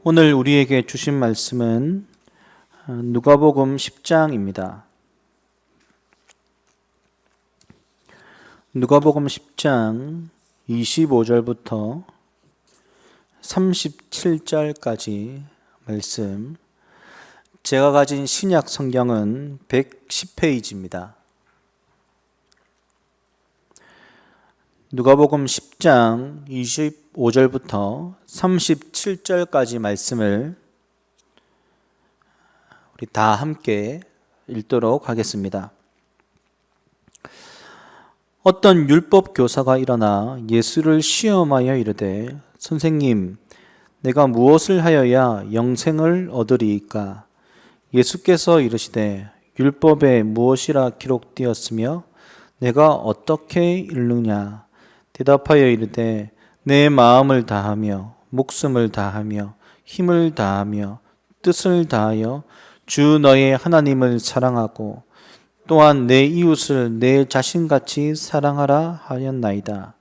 오늘 우리에게 주신 말씀은 누가복음 10장입니다. 누가복음 10장 25절부터 37절까지 말씀. 제가 가진 신약 성경은 110페이지입니다. 누가복음 10장 25절부터 37절까지 말씀을 우리 다 함께 읽도록 하겠습니다. 어떤 율법 교사가 일어나 예수를 시험하여 이르되, 선생님, 내가 무엇을 하여야 영생을 얻으리이까? 예수께서 이르시되, 율법에 무엇이라 기록되었으며 내가 어떻게 읽느냐? 대답하여 이르되, 내 마음을 다하며 목숨을 다하며 힘을 다하며 뜻을 다하여 주 너의 하나님을 사랑하고 또한 내 이웃을 내 자신같이 사랑하라 하였나이다.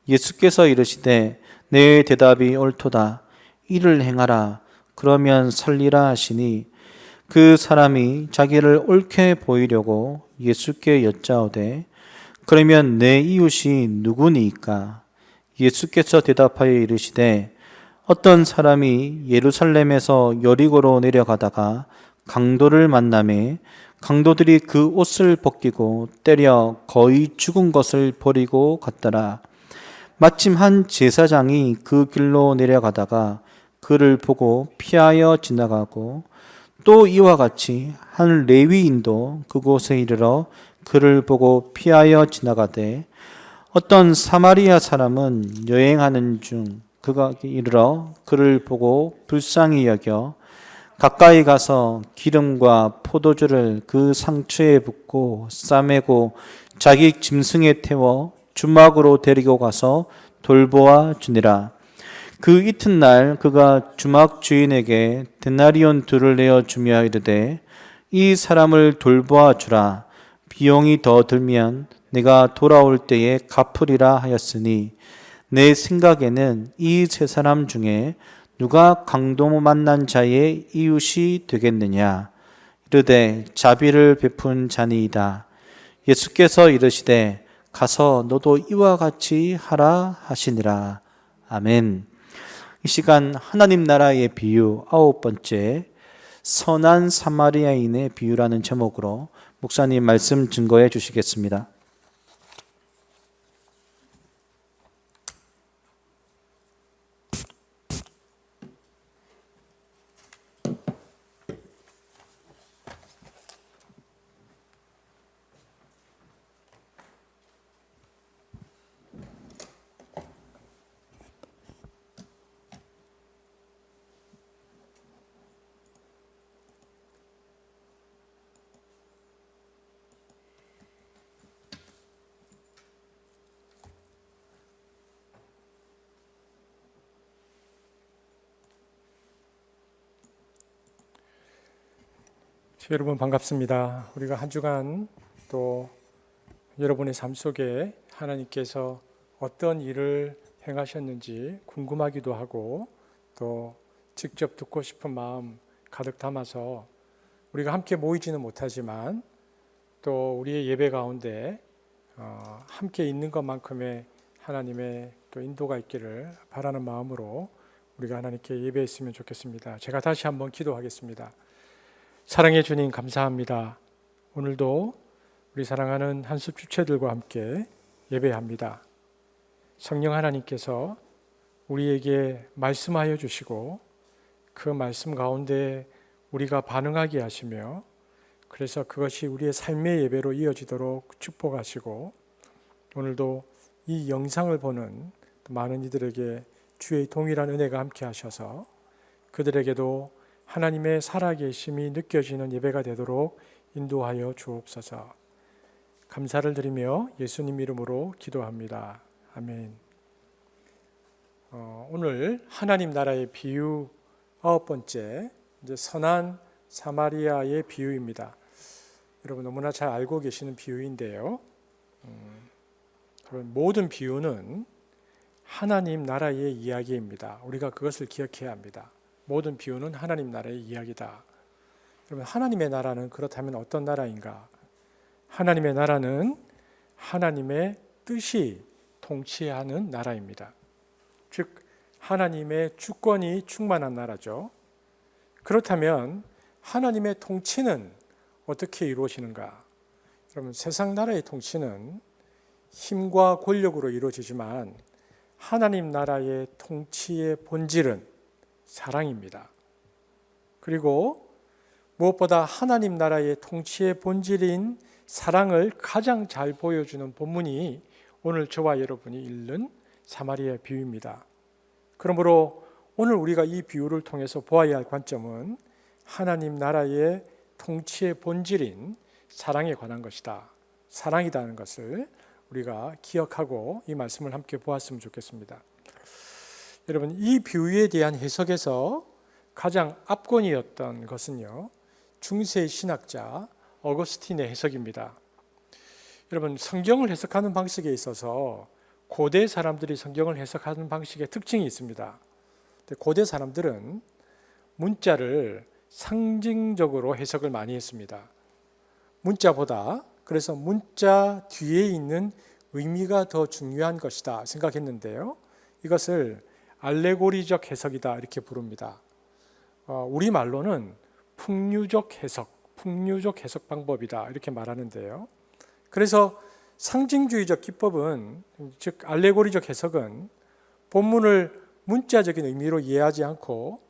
예수께서 이르시되, 내 대답이 옳도다. 이를 행하라. 그러면 살리라 하시니, 그 사람이 자기를 옳게 보이려고 예수께 여짜오되, 그러면 내 이웃이 누구니이까? 예수께서 대답하여 이르시되, 어떤 사람이 예루살렘에서 여리고로 내려가다가 강도를 만나매 강도들이 그 옷을 벗기고 때려 거의 죽은 것을 버리고 갔더라. 마침 한 제사장이 그 길로 내려가다가 그를 보고 피하여 지나가고, 또 이와 같이 한 레위인도 그곳에 이르러 그를 보고 피하여 지나가되, 어떤 사마리아 사람은 여행하는 중 그가 이르러 그를 보고 불쌍히 여겨 가까이 가서 기름과 포도주를 그 상처에 붓고 싸매고 자기 짐승에 태워 주막으로 데리고 가서 돌보아 주니라. 그 이튿날 그가 주막 주인에게 데나리온 둘을 내어 주며 이르되, 이 사람을 돌보아 주라. 비용이 더 들면 내가 돌아올 때에 갚으리라 하였으니, 내 생각에는 이 세 사람 중에 누가 강도 만난 자의 이웃이 되겠느냐? 이르되, 자비를 베푼 자니이다. 예수께서 이르시되, 가서 너도 이와 같이 하라 하시니라. 아멘. 이 시간 하나님 나라의 비유 9번째, 선한 사마리아인의 비유라는 제목으로 목사님 말씀 증거해 주시겠습니다. 여러분 반갑습니다. 우리가 한 주간 또 여러분의 삶 속에 하나님께서 어떤 일을 행하셨는지 궁금하기도 하고, 또 직접 듣고 싶은 마음 가득 담아서 우리가 함께 모이지는 못하지만 또 우리의 예배 가운데 함께 있는 것만큼의 하나님의 또 인도가 있기를 바라는 마음으로 우리가 하나님께 예배했으면 좋겠습니다. 제가 다시 한번 기도하겠습니다. 사랑의 주님, 감사합니다. 오늘도 우리 사랑하는 한숲 주체들과 함께 예배합니다. 성령 하나님께서 우리에게 말씀하여 주시고, 그 말씀 가운데 우리가 반응하게 하시며, 그래서 그것이 우리의 삶의 예배로 이어지도록 축복하시고, 오늘도 이 영상을 보는 많은 이들에게 주의 동일한 은혜가 함께 하셔서 그들에게도 하나님의 살아계심이 느껴지는 예배가 되도록 인도하여 주옵소서. 감사를 드리며 예수님 이름으로 기도합니다. 아멘. 오늘 하나님 나라의 비유 9번째, 이제 선한 사마리아의 비유입니다. 여러분 너무나 잘 알고 계시는 비유인데요. 그런 모든 비유는 하나님 나라의 이야기입니다. 우리가 그것을 기억해야 합니다. 모든 비유는 하나님 나라의 이야기다. 여러분, 하나님의 나라는 그렇다면 어떤 나라인가? 하나님의 나라는 하나님의 뜻이 통치하는 나라입니다. 즉 하나님의 주권이 충만한 나라죠. 그렇다면 하나님의 통치는 어떻게 이루어지는가? 여러분, 세상 나라의 통치는 힘과 권력으로 이루어지지만 하나님 나라의 통치의 본질은 사랑입니다. 그리고 무엇보다 하나님 나라의 통치의 본질인 사랑을 가장 잘 보여주는 본문이 오늘 저와 여러분이 읽는 사마리아 비유입니다. 그러므로 오늘 우리가 이 비유를 통해서 보아야 할 관점은 하나님 나라의 통치의 본질인 사랑에 관한 것이다. 사랑이라는 것을 우리가 기억하고 이 말씀을 함께 보았으면 좋겠습니다. 여러분, 이 비유에 대한 해석에서 가장 압권이었던 것은요, 중세 신학자 어거스틴의 해석입니다. 여러분, 성경을 해석하는 방식에 있어서 고대 사람들이 성경을 해석하는 방식의 특징이 있습니다. 고대 사람들은 문자를 상징적으로 해석을 많이 했습니다. 문자보다 그래서 문자 뒤에 있는 의미가 더 중요한 것이다 생각했는데요. 이것을 알레고리적 해석이다 이렇게 부릅니다. 우리말로는 풍류적 해석 방법이다 이렇게 말하는데요. 그래서 상징주의적 기법은, 즉 알레고리적 해석은 본문을 문자적인 의미로 이해하지 않고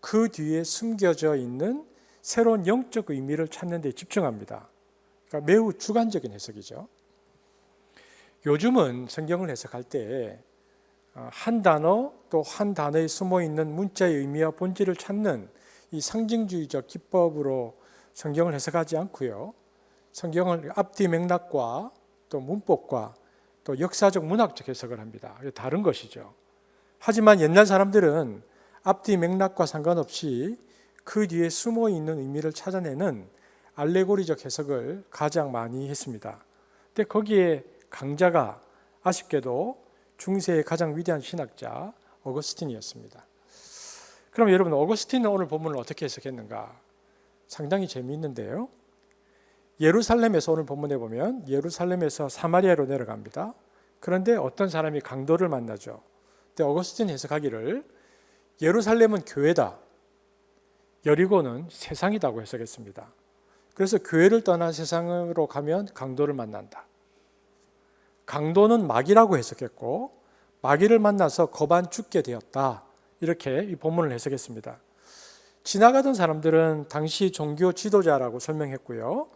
그 뒤에 숨겨져 있는 새로운 영적 의미를 찾는 데 집중합니다. 그러니까 매우 주관적인 해석이죠. 요즘은 성경을 해석할 때 한 단어 또 한 단어에 숨어 있는 문자의 의미와 본질을 찾는 이 상징주의적 기법으로 성경을 해석하지 않고요. 성경을 앞뒤 맥락과 또 문법과 또 역사적 문학적 해석을 합니다. 다른 것이죠. 하지만 옛날 사람들은 앞뒤 맥락과 상관없이 그 뒤에 숨어 있는 의미를 찾아내는 알레고리적 해석을 가장 많이 했습니다. 근데 거기에 강자가 아쉽게도 중세의 가장 위대한 신학자 어거스틴이었습니다. 그럼 여러분, 어거스틴은 오늘 본문을 어떻게 해석했는가? 상당히 재미있는데요. 예루살렘에서 오늘 본문에 보면 예루살렘에서 사마리아로 내려갑니다. 그런데 어떤 사람이 강도를 만나죠. 근데 어거스틴 해석하기를 예루살렘은 교회다, 여리고는 세상이라고 해석했습니다. 그래서 교회를 떠나 세상으로 가면 강도를 만난다. 강도는 마귀라고 해석했고 마귀를 만나서 거반 죽게 되었다. 이렇게 이 본문을 해석했습니다. 지나가던 사람들은 당시 종교 지도자라고 설명했고요.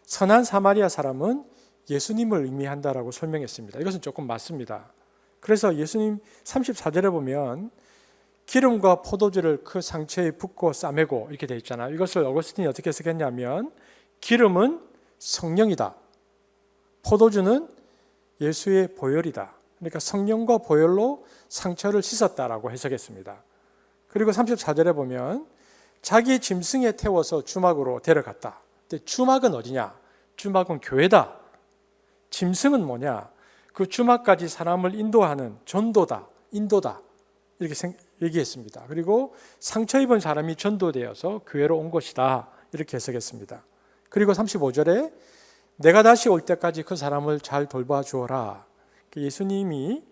선한 사마리아 사람은 예수님을 의미한다라고 설명했습니다. 이것은 조금 맞습니다. 그래서 예수님 34절에 보면 기름과 포도주를 그 상처에 붓고 싸매고 이렇게 되어 있잖아요. 이것을 어거스틴이 어떻게 해석했냐면 기름은 성령이다. 포도주는 예수의 보혈이다. 그러니까 성령과 보혈로 상처를 씻었다라고 해석했습니다. 그리고 34절에 보면 자기 짐승에 태워서 주막으로 데려갔다. 근데 주막은 어디냐? 주막은 교회다. 짐승은 뭐냐? 그 주막까지 사람을 인도하는 전도다, 인도다. 이렇게 얘기했습니다. 그리고 상처 입은 사람이 전도되어서 교회로 온 것이다. 이렇게 해석했습니다. 그리고 35절에 내가 다시 올 때까지 그 사람을 잘 돌봐 주어라. 예수님이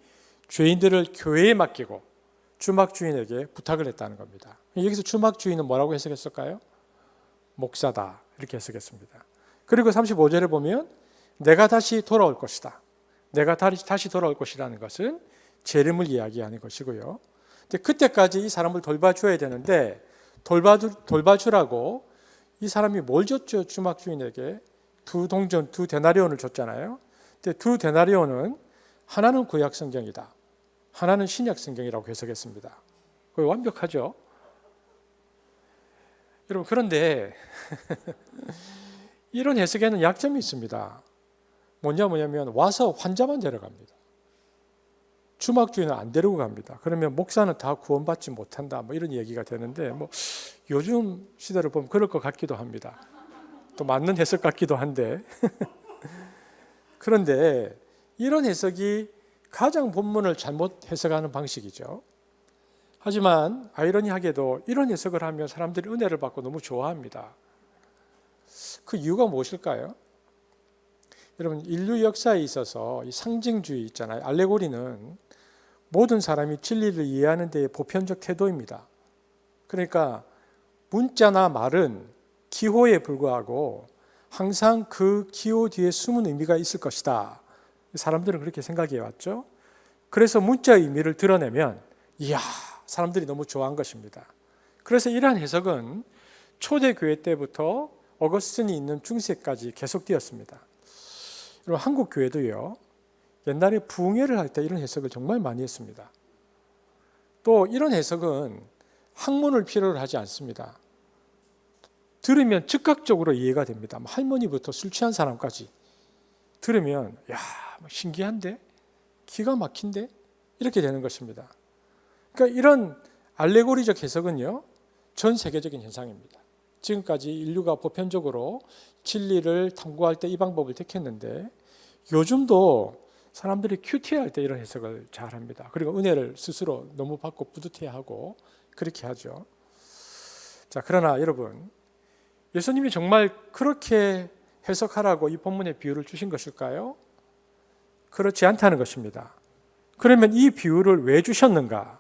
죄인들을 교회에 맡기고 주막 주인에게 부탁을 했다는 겁니다. 여기서 주막 주인은 뭐라고 해석했을까요? 목사다. 이렇게 해석했습니다. 그리고 35절에 보면 내가 다시 돌아올 것이다. 내가 다시 돌아올 것이라는 것은 재림을 이야기하는 것이고요. 근데 그때까지 이 사람을 돌봐줘야 되는데 돌봐주라고 이 사람이 뭘 줬죠? 주막 주인에게 두 동전, 두 데나리온을 줬잖아요. 근데 두 데나리온은 하나는 구약 성경이다, 하나는 신약 성경이라고 해석했습니다. 거의 완벽하죠? 여러분, 그런데 이런 해석에는 약점이 있습니다. 뭐냐면 와서 환자만 데려갑니다. 주막 주인은 안 데리고 갑니다. 그러면 목사는 다 구원받지 못한다, 뭐 이런 얘기가 되는데, 뭐 요즘 시대를 보면 그럴 것 같기도 합니다. 또 맞는 해석 같기도 한데 그런데 이런 해석이 가장 본문을 잘못 해석하는 방식이죠. 하지만 아이러니하게도 이런 해석을 하면 사람들이 은혜를 받고 너무 좋아합니다. 그 이유가 무엇일까요? 여러분, 인류 역사에 있어서 이 상징주의 있잖아요. 알레고리는 모든 사람이 진리를 이해하는 데의 보편적 태도입니다. 그러니까 문자나 말은 기호에 불과하고 항상 그 기호 뒤에 숨은 의미가 있을 것이다. 사람들은 그렇게 생각해 왔죠. 그래서 문자의 의미를 드러내면 이야, 사람들이 너무 좋아한 것입니다. 그래서 이러한 해석은 초대교회 때부터 어거스틴이 있는 중세까지 계속되었습니다. 그리고 한국 교회도요, 옛날에 부흥회를 할 때 이런 해석을 정말 많이 했습니다. 또 이런 해석은 학문을 필요로 하지 않습니다. 들으면 즉각적으로 이해가 됩니다. 할머니부터 술 취한 사람까지 들으면 야, 신기한데? 기가 막힌데? 이렇게 되는 것입니다. 그러니까 이런 알레고리적 해석은요, 전 세계적인 현상입니다. 지금까지 인류가 보편적으로 진리를 탐구할 때 이 방법을 택했는데 요즘도 사람들이 큐티할 때 이런 해석을 잘 합니다. 그리고 은혜를 스스로 너무 받고 뿌듯해하고 그렇게 하죠. 자, 그러나 여러분, 예수님이 정말 그렇게 해석하라고 이 본문의 비유를 주신 것일까요? 그렇지 않다는 것입니다. 그러면 이 비유를 왜 주셨는가?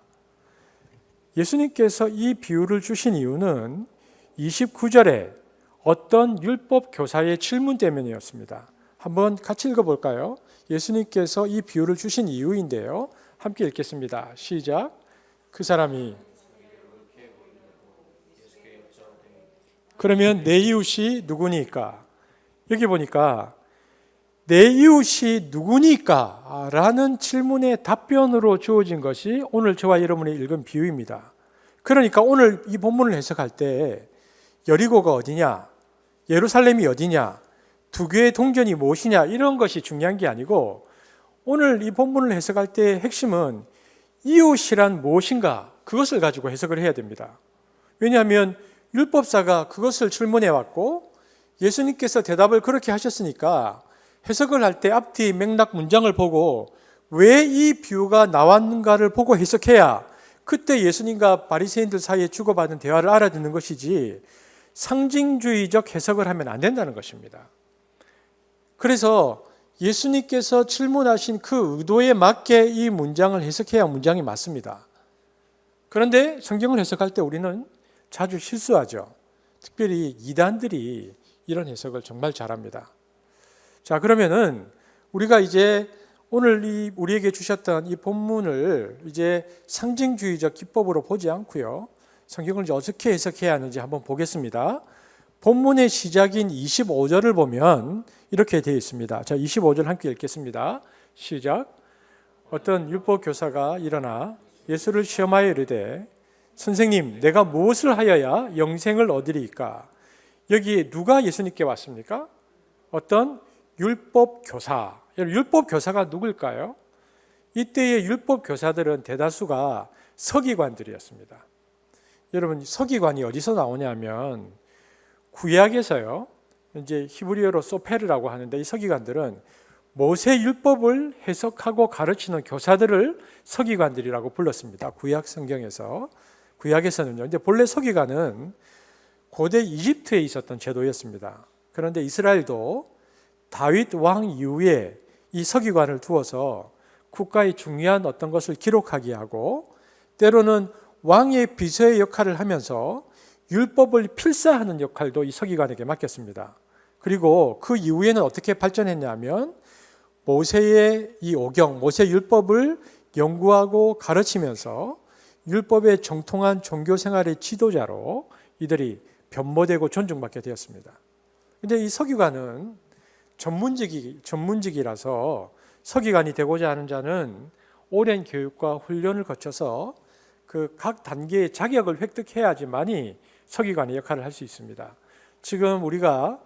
예수님께서 이 비유를 주신 이유는 29절에 어떤 율법 교사의 질문 때문이었습니다. 한번 같이 읽어볼까요? 예수님께서 이 비유를 주신 이유인데요. 함께 읽겠습니다. 시작. 그 사람이 그러면 내 이웃이 누구니까? 여기 보니까 내 이웃이 누구니까? 라는 질문의 답변으로 주어진 것이 오늘 저와 여러분이 읽은 비유입니다. 그러니까 오늘 이 본문을 해석할 때 여리고가 어디냐? 예루살렘이 어디냐? 두 개의 동전이 무엇이냐? 이런 것이 중요한 게 아니고 오늘 이 본문을 해석할 때의 핵심은 이웃이란 무엇인가? 그것을 가지고 해석을 해야 됩니다. 왜냐하면 율법사가 그것을 질문해 왔고 예수님께서 대답을 그렇게 하셨으니까 해석을 할 때 앞뒤 맥락 문장을 보고 왜 이 비유가 나왔는가를 보고 해석해야 그때 예수님과 바리새인들 사이에 주고받은 대화를 알아듣는 것이지 상징주의적 해석을 하면 안 된다는 것입니다. 그래서 예수님께서 질문하신 그 의도에 맞게 이 문장을 해석해야 문장이 맞습니다. 그런데 성경을 해석할 때 우리는 자주 실수하죠. 특별히 이단들이 이런 해석을 정말 잘합니다. 자, 그러면은 우리가 이제 오늘 우리에게 주셨던 이 본문을 이제 상징주의적 기법으로 보지 않고요. 성경을 이제 어떻게 해석해야 하는지 한번 보겠습니다. 본문의 시작인 25절을 보면 이렇게 되어 있습니다. 자, 25절 함께 읽겠습니다. 시작. 어떤 율법 교사가 일어나 예수를 시험하여 이르되 선생님, 내가 무엇을 하여야 영생을 얻으리이까? 여기 누가 예수님께 왔습니까? 어떤 율법 교사. 율법 교사가 누굴까요? 이때의 율법 교사들은 대다수가 서기관들이었습니다. 여러분, 서기관이 어디서 나오냐면 구약에서요. 이제 히브리어로 소페르라고 하는데 이 서기관들은 모세 율법을 해석하고 가르치는 교사들을 서기관들이라고 불렀습니다. 구약 성경에서. 구약에서는요. 근데 본래 서기관은 고대 이집트에 있었던 제도였습니다. 그런데 이스라엘도 다윗 왕 이후에 이 서기관을 두어서 국가의 중요한 어떤 것을 기록하게 하고 때로는 왕의 비서의 역할을 하면서 율법을 필사하는 역할도 이 서기관에게 맡겼습니다. 그리고 그 이후에는 어떻게 발전했냐면 모세의 이 오경, 모세 율법을 연구하고 가르치면서 율법에 정통한 종교 생활의 지도자로 이들이 변모되고 존중받게 되었습니다. 그런데 이 서기관은 전문직이라서 서기관이 되고자 하는 자는 오랜 교육과 훈련을 거쳐서 그 각 단계의 자격을 획득해야지만이 서기관의 역할을 할 수 있습니다. 지금 우리가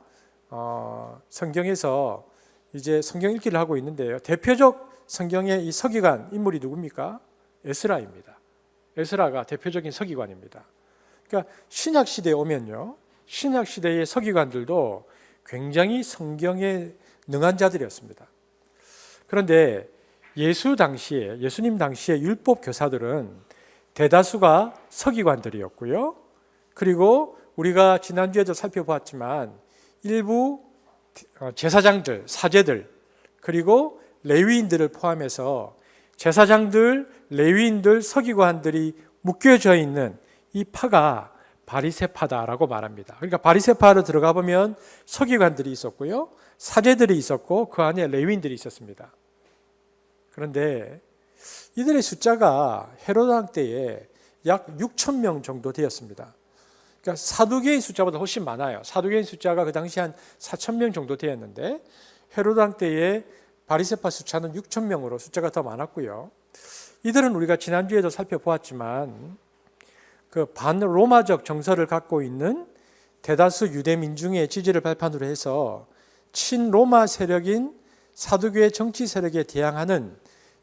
성경에서 이제 성경 읽기를 하고 있는데요. 대표적 성경의 이 서기관 인물이 누굽니까? 에스라입니다. 에스라가 대표적인 서기관입니다. 그러니까 신약 시대에 오면요. 신약 시대의 서기관들도 굉장히 성경에 능한 자들이었습니다. 그런데 예수님 당시의 율법 교사들은 대다수가 서기관들이었고요. 그리고 우리가 지난주에도 살펴보았지만 일부 제사장들, 사제들, 그리고 레위인들을 포함해서 제사장들, 레위인들, 서기관들이 묶여져 있는 이 파가 바리새파다라고 말합니다. 그러니까 바리새파로 들어가 보면 서기관들이 있었고요, 사제들이 있었고 그 안에 레위인들이 있었습니다. 그런데 이들의 숫자가 헤로드 왕 때에 약 6천 명 정도 되었습니다. 그러니까 사두개인 숫자보다 훨씬 많아요. 사두개인 숫자가 그 당시 한 4천 명 정도 되었는데 헤로드 왕 때에 바리새파 숫자는 6천 명으로 숫자가 더 많았고요. 이들은 우리가 지난주에도 살펴보았지만 그 반로마적 정서를 갖고 있는 대다수 유대 민중의 지지를 발판으로 해서 친로마 세력인 사두개 정치 세력에 대항하는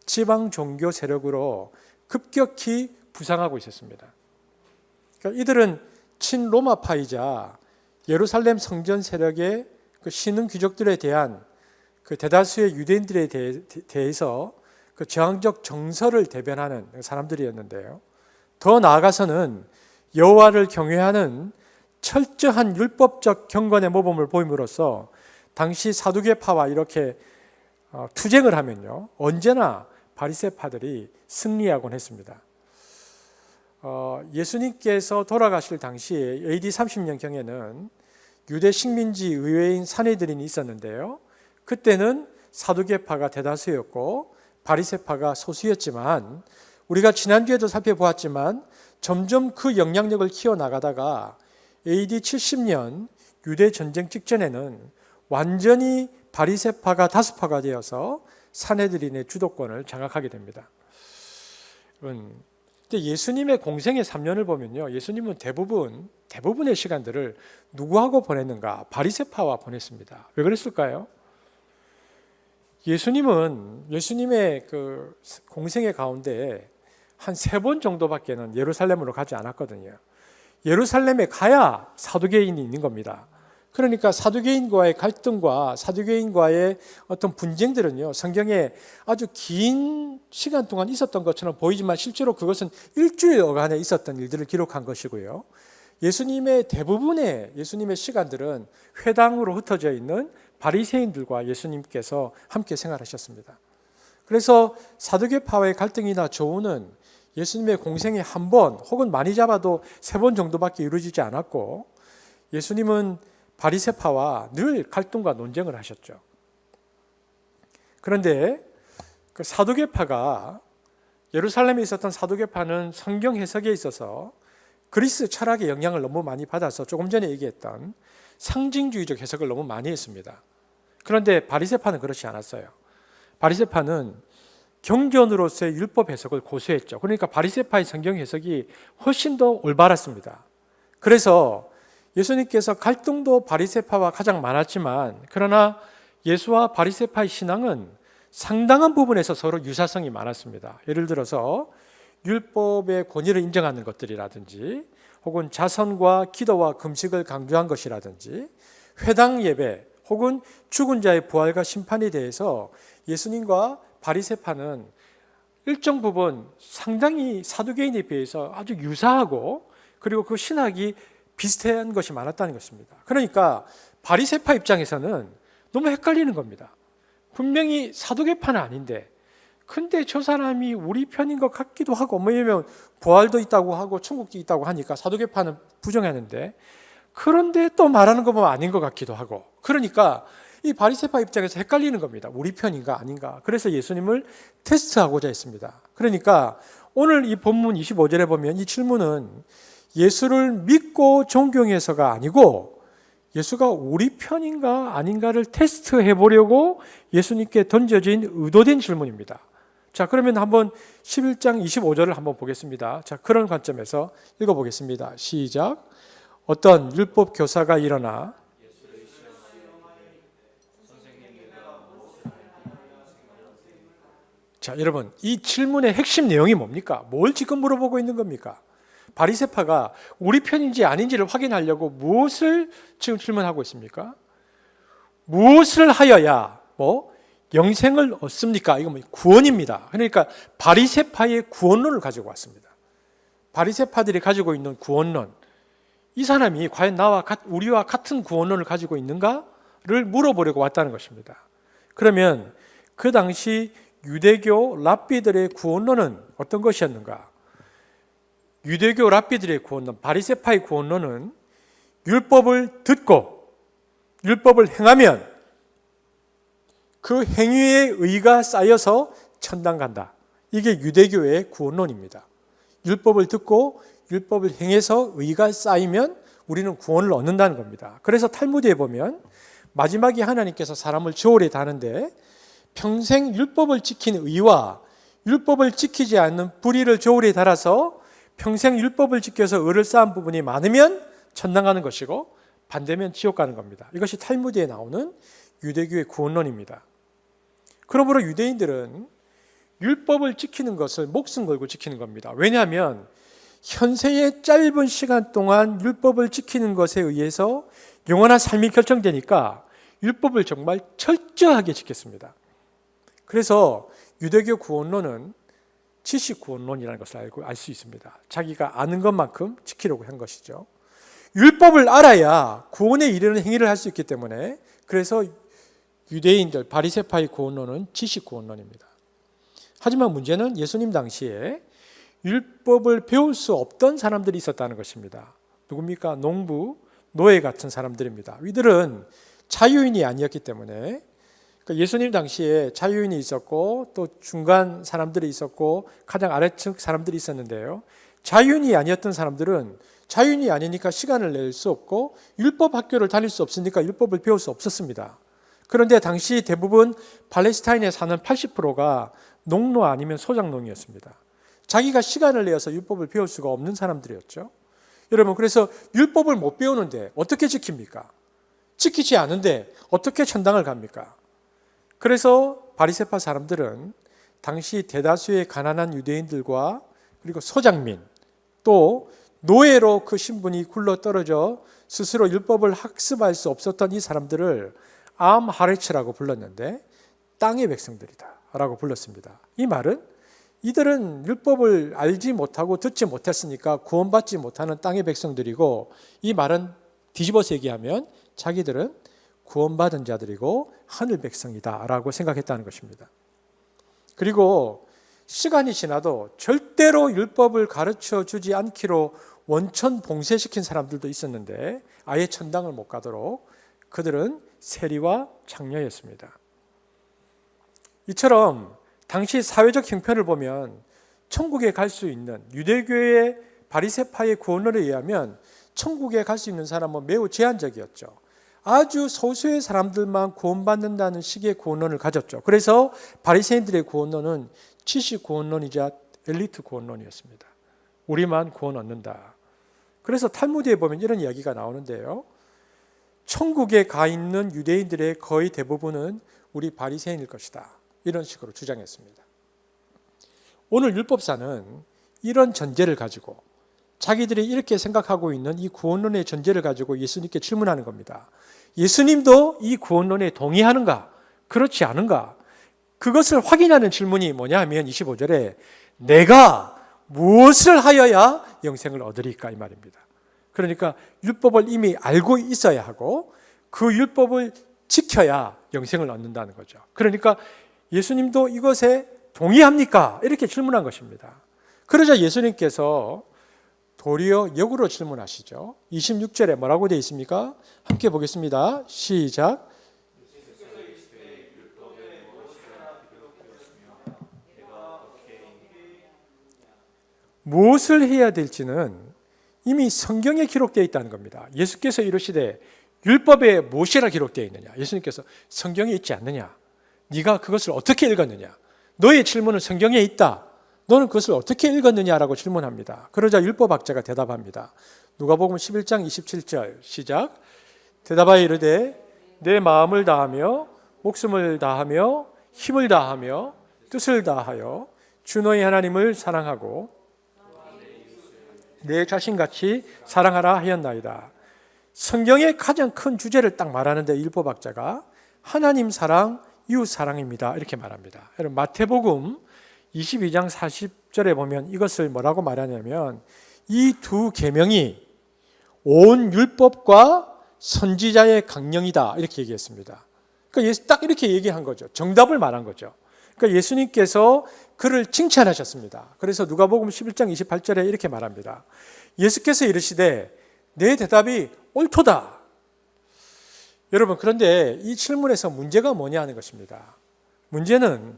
지방 종교 세력으로 급격히 부상하고 있었습니다. 그러니까 이들은 친로마파이자 예루살렘 성전 세력의 그 신흥 귀족들에 대한 그 대다수의 유대인들에 대해서 그 저항적 정서를 대변하는 사람들이었는데요. 더 나아가서는 여호와를 경외하는 철저한 율법적 경건의 모범을 보임으로써 당시 사두개파와 이렇게 투쟁을 하면요, 언제나 바리새파들이 승리하곤 했습니다. 예수님께서 돌아가실 당시에 AD 30년경에는 유대 식민지 의회인 산헤드린이 있었는데요. 그때는 사두개파가 대다수였고 바리새파가 소수였지만 우리가 지난주에도 살펴보았지만 점점 그 영향력을 키워나가다가 AD 70년 유대 전쟁 직전에는 완전히 바리새파가 다수파가 되어서 산헤드린의 주도권을 장악하게 됩니다. 예수님의 공생의 3년을 보면요, 예수님은 대부분의 시간들을 누구하고 보냈는가? 바리새파와 보냈습니다. 왜 그랬을까요? 예수님의 그 공생의 가운데 한 3번 정도밖에는 예루살렘으로 가지 않았거든요. 예루살렘에 가야 사두개인이 있는 겁니다. 그러니까 사두개인과의 갈등과 사두개인과의 어떤 분쟁들은요, 성경에 아주 긴 시간 동안 있었던 것처럼 보이지만 실제로 그것은 일주일간에 있었던 일들을 기록한 것이고요. 예수님의 시간들은 회당으로 흩어져 있는 바리새인들과 예수님께서 함께 생활하셨습니다. 그래서 사두개파와의 갈등이나 조우는 예수님의 공생에 한 번 혹은 많이 잡아도 3번 정도밖에 이루어지지 않았고, 예수님은 바리새파와 늘 갈등과 논쟁을 하셨죠. 그런데 그 사두개파가, 예루살렘에 있었던 사두개파는 성경 해석에 있어서 그리스 철학의 영향을 너무 많이 받아서 조금 전에 얘기했던 상징주의적 해석을 너무 많이 했습니다. 그런데 바리새파는 그렇지 않았어요. 바리새파는 경전으로서의 율법 해석을 고수했죠. 그러니까 바리새파의 성경 해석이 훨씬 더 올바랐습니다. 그래서 예수님께서 갈등도 바리새파와 가장 많았지만, 그러나 예수와 바리새파의 신앙은 상당한 부분에서 서로 유사성이 많았습니다. 예를 들어서 율법의 권위를 인정하는 것들이라든지, 혹은 자선과 기도와 금식을 강조한 것이라든지, 회당 예배 혹은 죽은 자의 부활과 심판에 대해서 예수님과 바리새파는 일정 부분 상당히 사두개인에 비해서 아주 유사하고, 그리고 그 신학이 비슷한 것이 많았다는 것입니다. 그러니까 바리새파 입장에서는 너무 헷갈리는 겁니다. 분명히 사두개파는 아닌데, 근데 저 사람이 우리 편인 것 같기도 하고, 왜냐면 부활도 있다고 하고 천국도 있다고 하니까 사두개파는 부정하는데, 그런데 또 말하는 거 보면 아닌 것 같기도 하고, 그러니까 이 바리새파 입장에서 헷갈리는 겁니다. 우리 편인가 아닌가. 그래서 예수님을 테스트하고자 했습니다. 그러니까 오늘 이 본문 25절에 보면 이 질문은 예수를 믿고 존경해서가 아니고 예수가 우리 편인가 아닌가를 테스트해 보려고 예수님께 던져진 의도된 질문입니다. 자, 그러면 한번 11장 25절을 한번 보겠습니다. 자, 그런 관점에서 읽어보겠습니다. 시작. 어떤 율법 교사가 일어나 자, 여러분, 이 질문의 핵심 내용이 뭡니까? 뭘 지금 물어보고 있는 겁니까? 바리새파가 우리 편인지 아닌지를 확인하려고 무엇을 지금 질문하고 있습니까? 무엇을 하여야 영생을 얻습니까? 이거 구원입니다. 그러니까 바리새파의 구원론을 가지고 왔습니다. 바리새파들이 가지고 있는 구원론, 이 사람이 과연 우리와 같은 구원론을 가지고 있는가를 물어보려고 왔다는 것입니다. 그러면 그 당시 유대교 랍비들의 구원론은 어떤 것이었는가? 유대교 랍비들의 구원론, 바리새파의 구원론은 율법을 듣고 율법을 행하면 그 행위의 의가 쌓여서 천당 간다. 이게 유대교의 구원론입니다. 율법을 듣고 율법을 행해서 의가 쌓이면 우리는 구원을 얻는다는 겁니다. 그래서 탈무드에 보면 마지막에 하나님께서 사람을 저울에 다는데 평생 율법을 지키는 의와 율법을 지키지 않는 불의를 저울에 달아서 평생 율법을 지켜서 의를 쌓은 부분이 많으면 천당 가는 것이고 반대면 지옥 가는 겁니다. 이것이 탈무드에 나오는 유대교의 구원론입니다. 그러므로 유대인들은 율법을 지키는 것을 목숨 걸고 지키는 겁니다. 왜냐하면 현세의 짧은 시간 동안 율법을 지키는 것에 의해서 영원한 삶이 결정되니까 율법을 정말 철저하게 지켰습니다. 그래서 유대교 구원론은 지식 구원론이라는 것을 알 수 있습니다. 자기가 아는 것만큼 지키려고 한 것이죠. 율법을 알아야 구원에 이르는 행위를 할 수 있기 때문에 그래서 유대인들 바리새파의 구원론은 지식 구원론입니다. 하지만 문제는 예수님 당시에 율법을 배울 수 없던 사람들이 있었다는 것입니다. 누굽니까? 농부, 노예 같은 사람들입니다. 이들은 자유인이 아니었기 때문에 그러니까 예수님 당시에 자유인이 있었고 또 중간 사람들이 있었고 가장 아래층 사람들이 있었는데요. 자유인이 아니었던 사람들은 자유인이 아니니까 시간을 낼 수 없고 율법 학교를 다닐 수 없으니까 율법을 배울 수 없었습니다. 그런데 당시 대부분 팔레스타인에 사는 80%가 농노 아니면 소작농이었습니다. 자기가 시간을 내어서 율법을 배울 수가 없는 사람들이었죠. 여러분, 그래서 율법을 못 배우는데 어떻게 지킵니까? 지키지 않은데 어떻게 천당을 갑니까? 그래서 바리새파 사람들은 당시 대다수의 가난한 유대인들과 그리고 소작민 또 노예로 그 신분이 굴러떨어져 스스로 율법을 학습할 수 없었던 이 사람들을 암하레츠라고 불렀는데 땅의 백성들이다 라고 불렀습니다. 이 말은 이들은 율법을 알지 못하고 듣지 못했으니까 구원받지 못하는 땅의 백성들이고, 이 말은 뒤집어서 얘기하면 자기들은 구원받은 자들이고 하늘 백성이다 라고 생각했다는 것입니다. 그리고 시간이 지나도 절대로 율법을 가르쳐 주지 않기로 원천 봉쇄시킨 사람들도 있었는데 아예 천당을 못 가도록 그들은 세리와 창녀였습니다. 이처럼 당시 사회적 형편을 보면 천국에 갈 수 있는 유대교의 바리새파의 구원론에 의하면 천국에 갈 수 있는 사람은 매우 제한적이었죠. 아주 소수의 사람들만 구원받는다는 식의 구원론을 가졌죠. 그래서 바리새인들의 구원론은 지식 구원론이자 엘리트 구원론이었습니다. 우리만 구원 얻는다. 그래서 탈무드에 보면 이런 이야기가 나오는데요. 천국에 가 있는 유대인들의 거의 대부분은 우리 바리새인일 것이다. 이런 식으로 주장했습니다. 오늘 율법사는 이런 전제를 가지고 자기들이 이렇게 생각하고 있는 이 구원론의 전제를 가지고 예수님께 질문하는 겁니다. 예수님도 이 구원론에 동의하는가? 그렇지 않은가? 그것을 확인하는 질문이 뭐냐 하면 25절에 내가 무엇을 하여야 영생을 얻으리까? 이 말입니다. 그러니까 율법을 이미 알고 있어야 하고 그 율법을 지켜야 영생을 얻는다는 거죠. 그러니까 예수님도 이것에 동의합니까? 이렇게 질문한 것입니다. 그러자 예수님께서 도리어 역으로 질문하시죠. 26절에 뭐라고 되어 있습니까? 함께 보겠습니다. 시작. 무엇을 해야 될지는 이미 성경에 기록되어 있다는 겁니다. 예수께서 이르시되 율법에 무엇이라 기록되어 있느냐? 예수님께서 성경에 있지 않느냐? 네가 그것을 어떻게 읽었느냐? 너의 질문은 성경에 있다. 너는 그것을 어떻게 읽었느냐라고 질문합니다. 그러자 율법학자가 대답합니다. 누가복음 11장 27절 시작. 대답하여 이르되 내 마음을 다하며 목숨을 다하며 힘을 다하며 뜻을 다하여 주 너희 하나님을 사랑하고 내 자신같이 사랑하라 하였나이다. 성경의 가장 큰 주제를 딱 말하는데 율법학자가 하나님 사랑, 이웃 사랑입니다. 이렇게 말합니다. 여러분 마태복음 22장 10절에 보면 이것을 뭐라고 말하냐면 이 두 계명이 온 율법과 선지자의 강령이다 이렇게 얘기했습니다. 그러니까 딱 이렇게 얘기한 거죠. 정답을 말한 거죠. 그러니까 예수님께서 그를 칭찬하셨습니다. 그래서 누가복음 11장 28절에 이렇게 말합니다. 예수께서 이르시되 내 대답이 옳도다. 여러분, 그런데 이 질문에서 문제가 뭐냐 하는 것입니다. 문제는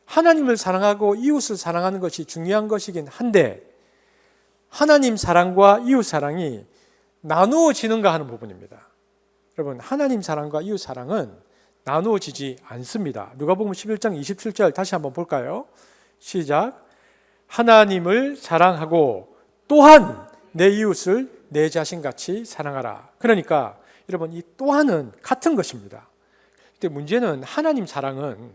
하나님을 사랑하고 이웃을 사랑하는 것이 중요한 것이긴 한데 하나님 사랑과 이웃 사랑이 나누어지는가 하는 부분입니다. 여러분, 하나님 사랑과 이웃 사랑은 나누어지지 않습니다. 누가복음 11장 27절 다시 한번 볼까요? 시작. 하나님을 사랑하고 또한 내 이웃을 내 자신같이 사랑하라. 그러니까 여러분, 이 또한은 같은 것입니다. 근데 문제는 하나님 사랑은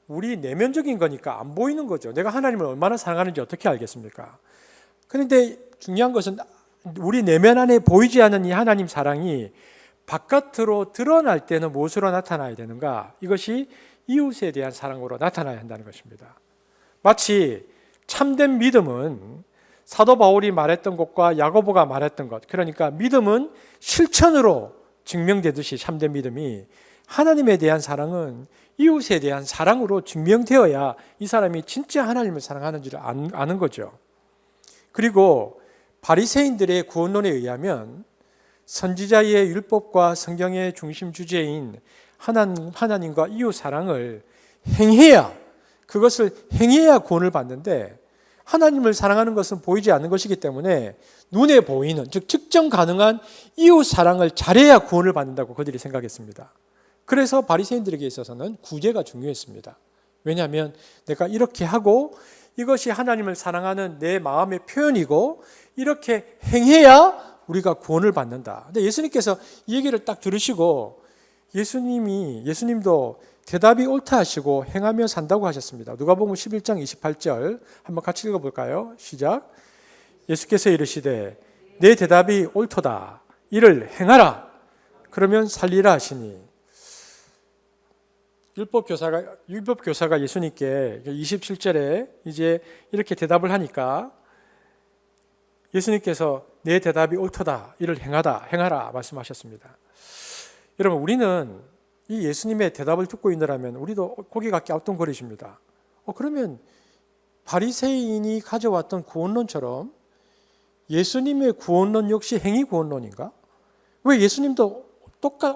우리 내면적인 거니까 안 보이는 거죠. 내가 하나님을 얼마나 사랑하는지 어떻게 알겠습니까? 그런데 중요한 것은 우리 내면 안에 보이지 않는 이 하나님 사랑이 바깥으로 드러날 때는 무엇으로 나타나야 되는가? 이것이 이웃에 대한 사랑으로 나타나야 한다는 것입니다. 마치 참된 믿음은 사도 바울이 말했던 것과 야고보가 말했던 것, 그러니까 믿음은 실천으로 증명되듯이 참된 믿음이 하나님에 대한 사랑은 이웃에 대한 사랑으로 증명되어야 이 사람이 진짜 하나님을 사랑하는지를 아는 거죠. 그리고 바리새인들의 구원론에 의하면 선지자의 율법과 성경의 중심 주제인 하나님과 이웃 사랑을 행해야, 그것을 행해야 구원을 받는데 하나님을 사랑하는 것은 보이지 않는 것이기 때문에 눈에 보이는, 즉 측정 가능한 이웃 사랑을 잘해야 구원을 받는다고 그들이 생각했습니다. 그래서 바리새인들에게 있어서는 구제가 중요했습니다. 왜냐하면 내가 이렇게 하고 이것이 하나님을 사랑하는 내 마음의 표현이고 이렇게 행해야 우리가 구원을 받는다. 근데 예수님께서 이 얘기를 딱 들으시고 예수님도 대답이 옳다 하시고 행하며 산다고 하셨습니다. 누가복음 11장 28절 한번 같이 읽어볼까요? 시작. 예수께서 이르시되 내 대답이 옳도다. 이를 행하라. 그러면 살리라 하시니. 율법교사가 예수님께 27절에 이제 이렇게 대답을 하니까 예수님께서 내 대답이 옳도다. 이를 행하라 말씀하셨습니다. 여러분, 우리는 이 예수님의 대답을 듣고 있느라면 우리도 고개가 갸우뚱거리십니다. 그러면 바리새인이 가져왔던 구원론처럼 예수님의 구원론 역시 행위 구원론인가? 왜 예수님도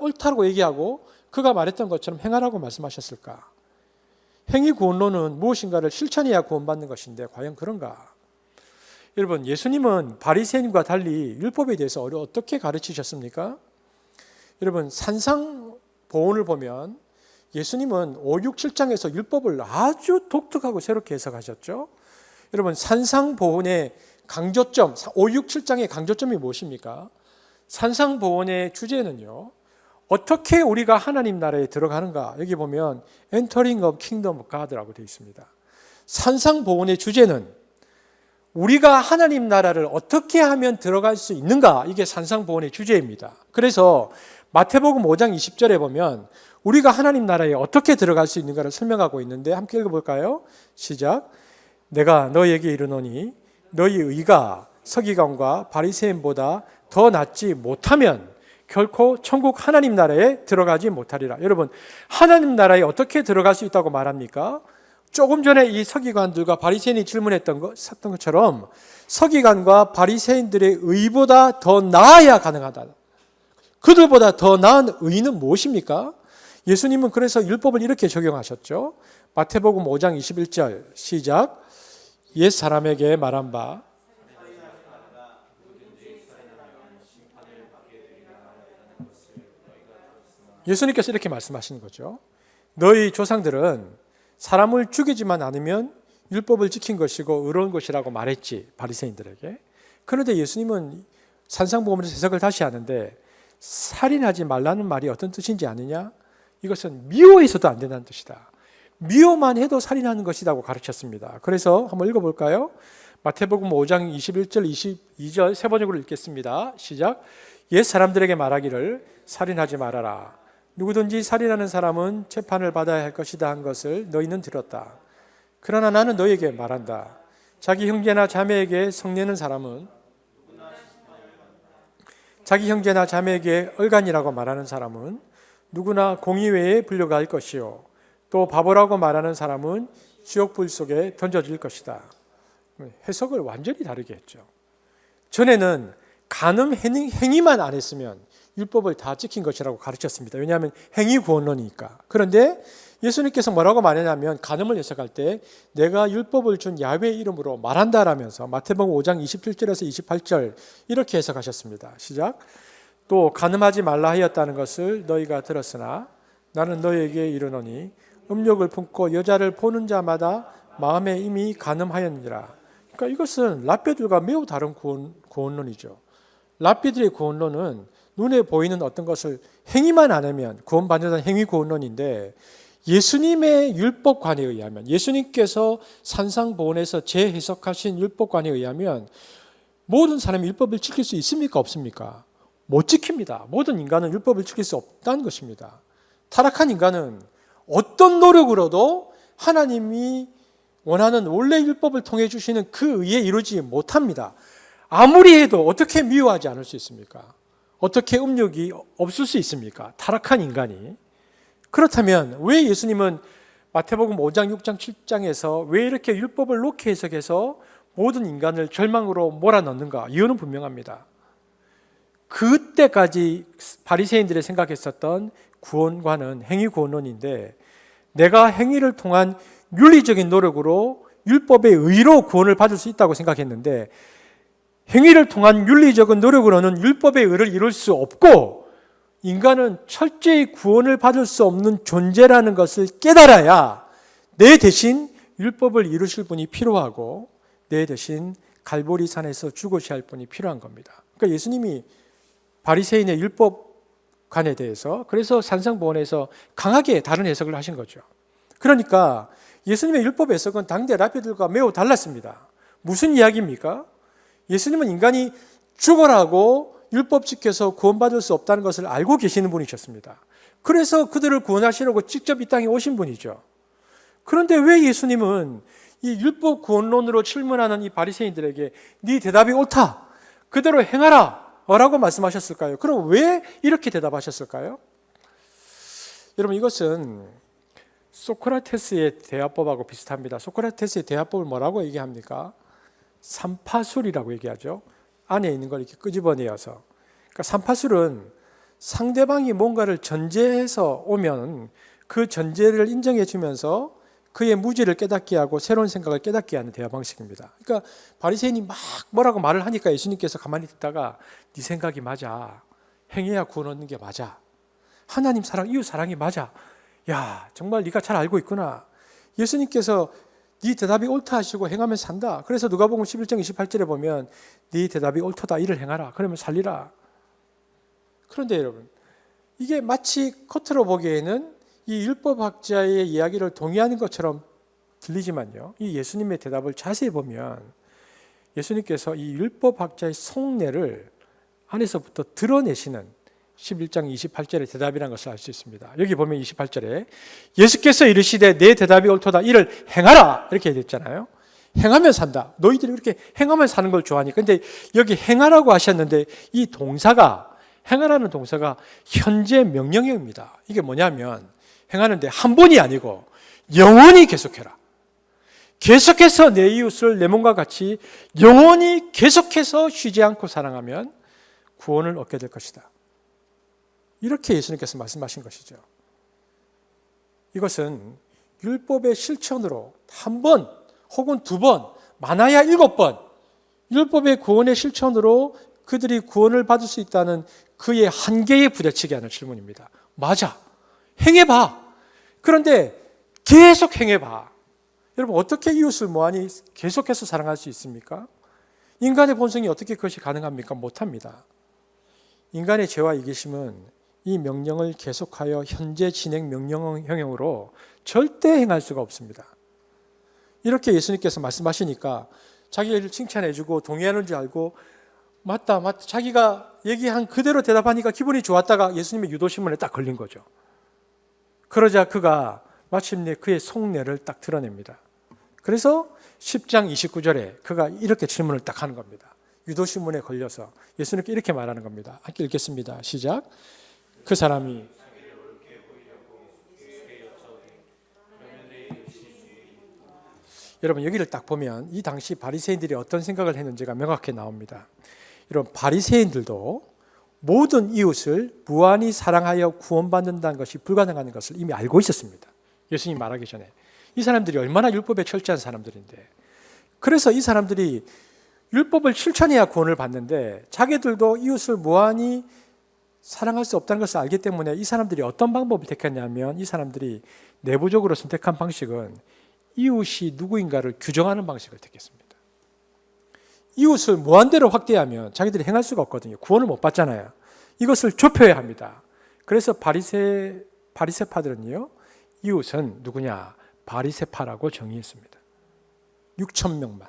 옳다고 얘기하고 그가 말했던 것처럼 행하라고 말씀하셨을까? 행위 구원론은 무엇인가를 실천해야 구원받는 것인데 과연 그런가? 여러분, 예수님은 바리새인과 달리 율법에 대해서 어떻게 가르치셨습니까? 여러분, 산상보훈을 보면 예수님은 5, 6, 7장에서 율법을 아주 독특하고 새롭게 해석하셨죠. 여러분, 산상보훈의 강조점, 5, 6, 7장의 강조점이 무엇입니까? 산상보훈의 주제는요, 어떻게 우리가 하나님 나라에 들어가는가? 여기 보면 Entering of Kingdom of God라고 되어 있습니다. 산상보훈의 주제는 우리가 하나님 나라를 어떻게 하면 들어갈 수 있는가? 이게 산상보훈의 주제입니다. 그래서 마태복음 5장 20절에 보면 우리가 하나님 나라에 어떻게 들어갈 수 있는가를 설명하고 있는데 함께 읽어볼까요? 시작. 내가 너희에게 이르노니 너희 의가 서기관과 바리새인보다 더 낫지 못하면 결코 천국 하나님 나라에 들어가지 못하리라. 여러분, 하나님 나라에 어떻게 들어갈 수 있다고 말합니까? 조금 전에 이 서기관들과 바리새인이 질문했던 것처럼 서기관과 바리새인들의 의보다 더 나아야 가능하다. 그들보다 더 나은 의는 무엇입니까? 예수님은 그래서 율법을 이렇게 적용하셨죠. 마태복음 5장 21절 시작. 옛 사람에게 말한 바 예수님께서 이렇게 말씀하시는 거죠. 너희 조상들은 사람을 죽이지만 않으면 율법을 지킨 것이고 의로운 것이라고 말했지, 바리새인들에게. 그런데 예수님은 산상보훈에서 해석을 다시 하는데 살인하지 말라는 말이 어떤 뜻인지 아느냐? 이것은 미워해서도 안 된다는 뜻이다. 미워만 해도 살인하는 것이라고 가르쳤습니다. 그래서 한번 읽어볼까요? 마태복음 5장 21절 22절 세 번역으로 읽겠습니다. 시작. 옛 사람들에게 말하기를 살인하지 말아라. 누구든지 살인하는 사람은 재판을 받아야 할 것이다 한 것을 너희는 들었다. 그러나 나는 너희에게 말한다. 자기 형제나 자매에게 성내는 사람은 자기 형제나 자매에게 얼간이라고 말하는 사람은 누구나 공의회에 불려갈 것이요 또 바보라고 말하는 사람은 지옥불 속에 던져질 것이다. 해석을 완전히 다르게 했죠. 전에는 간음 행위만 안 했으면 율법을 다 지킨 것이라고 가르쳤습니다. 왜냐하면 행위 구원론이니까. 그런데 예수님께서 뭐라고 말했냐면 간음을 해석할 때 내가 율법을 준 야훼 이름으로 말한다라면서 마태복음 5장 27절에서 28절 이렇게 해석하셨습니다. 시작. 또 간음하지 말라 하였다는 것을 너희가 들었으나 나는 너희에게 이르노니 음욕을 품고 여자를 보는 자마다 마음에 이미 간음하였느니라. 그러니까 이것은 랍비들과 매우 다른 구원론이죠. 랍비들의 구원론은 눈에 보이는 어떤 것을 행위만 안 하면 구원받는다는 행위 구원론인데 예수님의 율법관에 의하면 예수님께서 산상보훈에서 재해석하신 율법관에 의하면 모든 사람이 율법을 지킬 수 있습니까? 없습니까? 못 지킵니다. 모든 인간은 율법을 지킬 수 없다는 것입니다. 타락한 인간은 어떤 노력으로도 하나님이 원하는 원래 율법을 통해 주시는 그 의에 이루지 못합니다. 아무리 해도 어떻게 미워하지 않을 수 있습니까? 어떻게 음욕이 없을 수 있습니까? 타락한 인간이. 그렇다면 왜 예수님은 마태복음 5장, 6장, 7장에서 왜 이렇게 율법을 놓게 해석해서 모든 인간을 절망으로 몰아넣는가? 이유는 분명합니다. 그때까지 바리새인들이 생각했었던 구원과는 행위 구원론인데 내가 행위를 통한 윤리적인 노력으로 율법의 의로 구원을 받을 수 있다고 생각했는데 행위를 통한 윤리적인 노력으로는 율법의 의를 이룰 수 없고 인간은 철저히 구원을 받을 수 없는 존재라는 것을 깨달아야 내 대신 율법을 이루실 분이 필요하고 내 대신 갈보리산에서 죽으셔야 할 분이 필요한 겁니다. 그러니까 예수님이 바리새인의 율법관에 대해서 그래서 산상보훈에서 강하게 다른 해석을 하신 거죠. 그러니까 예수님의 율법 해석은 당대 랍비들과 매우 달랐습니다. 무슨 이야기입니까? 예수님은 인간이 죽어라고 율법 지켜서 구원받을 수 없다는 것을 알고 계시는 분이셨습니다. 그래서 그들을 구원하시려고 직접 이 땅에 오신 분이죠. 그런데 왜 예수님은 이 율법 구원론으로 질문하는 이 바리새인들에게 네 대답이 옳다, 그대로 행하라 라고 말씀하셨을까요? 그럼 왜 이렇게 대답하셨을까요? 여러분 이것은 소크라테스의 대화법하고 비슷합니다. 소크라테스의 대화법을 뭐라고 얘기합니까? 삼파술이라고 얘기하죠. 안에 있는 걸 이렇게 끄집어내어서. 그러니까 삼파술은 상대방이 뭔가를 전제해서 오면 그 전제를 인정해 주면서 그의 무지를 깨닫게 하고 새로운 생각을 깨닫게 하는 대화 방식입니다. 그러니까 바리새인이 막 뭐라고 말을 하니까 예수님께서 가만히 듣다가 네 생각이 맞아. 행해야 구원 얻는 게 맞아. 하나님 사랑, 이웃 사랑이 맞아. 야, 정말 네가 잘 알고 있구나. 예수님께서 네 대답이 옳다 하시고 행하면 산다. 그래서 누가복음 11장 28절에 보면 네 대답이 옳도다, 이를 행하라. 그러면 살리라. 그런데 여러분, 이게 마치 겉으로 보기에는 이 율법학자의 이야기를 동의하는 것처럼 들리지만요, 이 예수님의 대답을 자세히 보면 예수님께서 이 율법학자의 속내를 안에서부터 드러내시는 11장 28절의 대답이라는 것을 알 수 있습니다. 여기 보면 28절에 예수께서 이르시되 내 대답이 옳도다, 이를 행하라 이렇게 됐잖아요. 행하면 산다. 너희들이 그렇게 행하면 사는 걸 좋아하니까. 근데 여기 행하라고 하셨는데 이 동사가, 행하라는 동사가 현재 명령형입니다. 이게 뭐냐면 행하는데 한 번이 아니고 영원히 계속해라. 계속해서 내 이웃을 내 몸과 같이 영원히 계속해서 쉬지 않고 사랑하면 구원을 얻게 될 것이다. 이렇게 예수님께서 말씀하신 것이죠. 이것은 율법의 실천으로 한 번 혹은 두 번, 많아야 7번 율법의 구원의 실천으로 그들이 구원을 받을 수 있다는 그의 한계에 부딪히게 하는 질문입니다. 맞아. 행해봐. 그런데 계속 행해봐. 여러분 어떻게 이웃을 무한히 계속해서 사랑할 수 있습니까? 인간의 본성이 어떻게 그것이 가능합니까? 못합니다. 인간의 죄와 이기심은 이 명령을 계속하여 현재 진행 명령형으로 절대 행할 수가 없습니다. 이렇게 예수님께서 말씀하시니까 자기를 칭찬해주고 동의하는 줄 알고 맞다 자기가 얘기한 그대로 대답하니까 기분이 좋았다가 예수님의 유도신문에 딱 걸린 거죠. 그러자 그가 마침내 그의 속내를 딱 드러냅니다. 그래서 10장 29절에 그가 이렇게 질문을 딱 하는 겁니다. 유도신문에 걸려서 예수님께 이렇게 말하는 겁니다. 함께 읽겠습니다. 시작. 그 사람이 여러분 여기를 딱 보면 이 당시 바리새인들이 어떤 생각을 했는지가 명확히 나옵니다. 여러분 바리새인들도 모든 이웃을 무한히 사랑하여 구원받는다는 것이 불가능한 것을 이미 알고 있었습니다. 예수님 말하기 전에. 이 사람들이 얼마나 율법에 철저한 사람들인데, 그래서 이 사람들이 율법을 실천해야 구원을 받는데 자기들도 이웃을 무한히 사랑할 수 없다는 것을 알기 때문에 이 사람들이 어떤 방법을 택했냐면, 이 사람들이 내부적으로 선택한 방식은 이웃이 누구인가를 규정하는 방식을 택했습니다. 이웃을 무한대로 확대하면 자기들이 행할 수가 없거든요. 구원을 못 받잖아요. 이것을 좁혀야 합니다. 그래서 바리새파들은요, 이웃은 누구냐? 바리새파라고 정의했습니다. 6,000명만.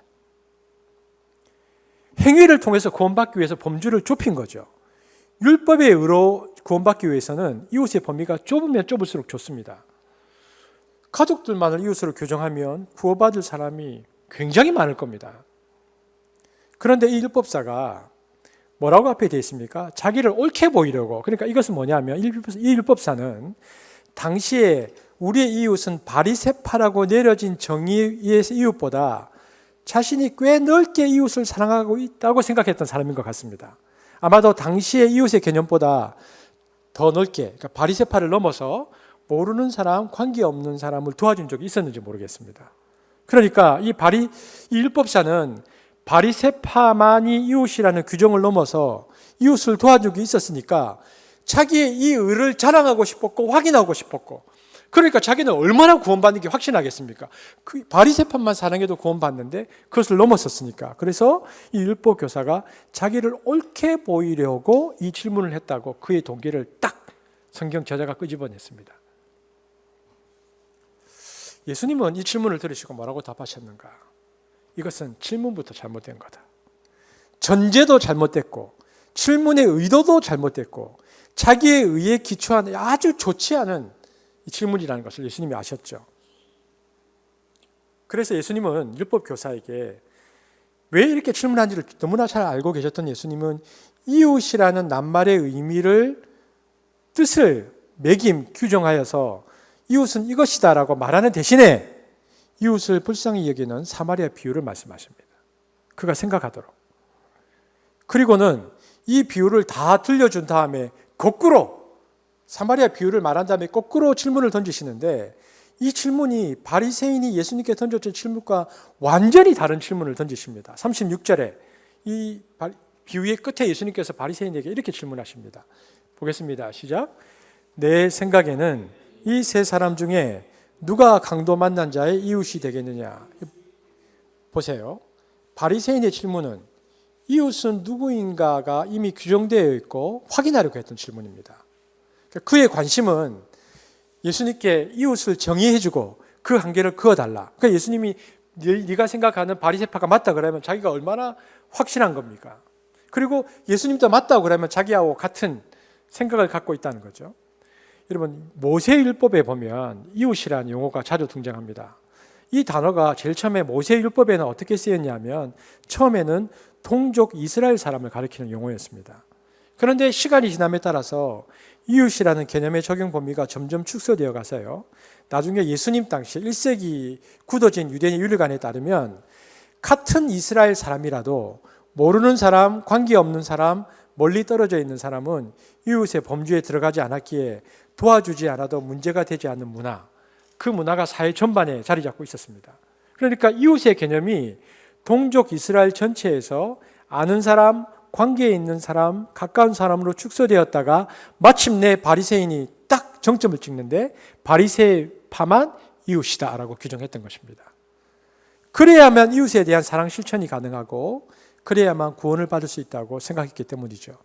행위를 통해서 구원받기 위해서 범주를 좁힌 거죠. 율법의 의로 구원받기 위해서는 이웃의 범위가 좁으면 좁을수록 좋습니다. 가족들만을 이웃으로 규정하면 구원받을 사람이 굉장히 많을 겁니다. 그런데 이 율법사가 뭐라고 앞에 되어 있습니까? 자기를 옳게 보이려고. 그러니까 이것은 뭐냐면, 이 율법사는 당시에 우리의 이웃은 바리새파라고 내려진 정의의 이웃보다 자신이 꽤 넓게 이웃을 사랑하고 있다고 생각했던 사람인 것 같습니다. 아마도 당시의 이웃의 개념보다 더 넓게, 그러니까 바리새파를 넘어서 모르는 사람, 관계없는 사람을 도와준 적이 있었는지 모르겠습니다. 그러니까 이 율법사는 바리새파만이 이웃이라는 규정을 넘어서 이웃을 도와주기 있었으니까 자기의 이 의를 자랑하고 싶었고 확인하고 싶었고, 그러니까 자기는 얼마나 구원받는 게 확신하겠습니까? 그 바리새파만 사랑해도 구원받는데 그것을 넘어섰으니까. 그래서 이 율법 교사가 자기를 옳게 보이려고 이 질문을 했다고 그의 동기를 딱 성경 저자가 끄집어냈습니다. 예수님은 이 질문을 들으시고 뭐라고 답하셨는가? 이것은 질문부터 잘못된 거다. 전제도 잘못됐고 질문의 의도도 잘못됐고 자기의 의에 기초한 아주 좋지 않은 이 질문이라는 것을 예수님이 아셨죠. 그래서 예수님은 율법 교사에게 왜 이렇게 질문한지를 너무나 잘 알고 계셨던 예수님은 이웃이라는 낱말의 의미를 뜻을 규정하여서 이웃은 이것이다라고 말하는 대신에 이웃을 불쌍히 여기는 사마리아 비유를 말씀하십니다. 그가 생각하도록. 그리고는 이 비유를 다 들려준 다음에 거꾸로 사마리아 비유를 말한 다음에 거꾸로 질문을 던지시는데, 이 질문이 바리새인이 예수님께 던졌던 질문과 완전히 다른 질문을 던지십니다. 36절에 이 비유의 끝에 예수님께서 바리새인에게 이렇게 질문하십니다. 보겠습니다. 시작. 내 생각에는 이 세 사람 중에 누가 강도 만난 자의 이웃이 되겠느냐. 보세요. 바리새인의 질문은 이웃은 누구인가가 이미 규정되어 있고 확인하려고 했던 질문입니다. 그의 관심은 예수님께 이웃을 정의해주고 그 한계를 그어달라. 그러니까 예수님이 네가 생각하는 바리새파가 맞다 그러면 자기가 얼마나 확신한 겁니까? 그리고 예수님도 맞다고 그러면 자기하고 같은 생각을 갖고 있다는 거죠. 여러분, 모세율법에 보면 이웃이라는 용어가 자주 등장합니다. 이 단어가 제일 처음에 모세율법에는 어떻게 쓰였냐면 처음에는 동족 이스라엘 사람을 가리키는 용어였습니다. 그런데 시간이 지남에 따라서 이웃이라는 개념의 적용 범위가 점점 축소되어 가서요, 나중에 예수님 당시 1세기 굳어진 유대인의 윤리관에 따르면 같은 이스라엘 사람이라도 모르는 사람, 관계없는 사람, 멀리 떨어져 있는 사람은 이웃의 범주에 들어가지 않았기에 도와주지 않아도 문제가 되지 않는 문화, 그 문화가 사회 전반에 자리 잡고 있었습니다. 그러니까 이웃의 개념이 동족 이스라엘 전체에서 아는 사람, 관계에 있는 사람, 가까운 사람으로 축소되었다가 마침내 바리새인이 딱 정점을 찍는데 바리새파만 이웃이다라고 규정했던 것입니다. 그래야만 이웃에 대한 사랑 실천이 가능하고 그래야만 구원을 받을 수 있다고 생각했기 때문이죠.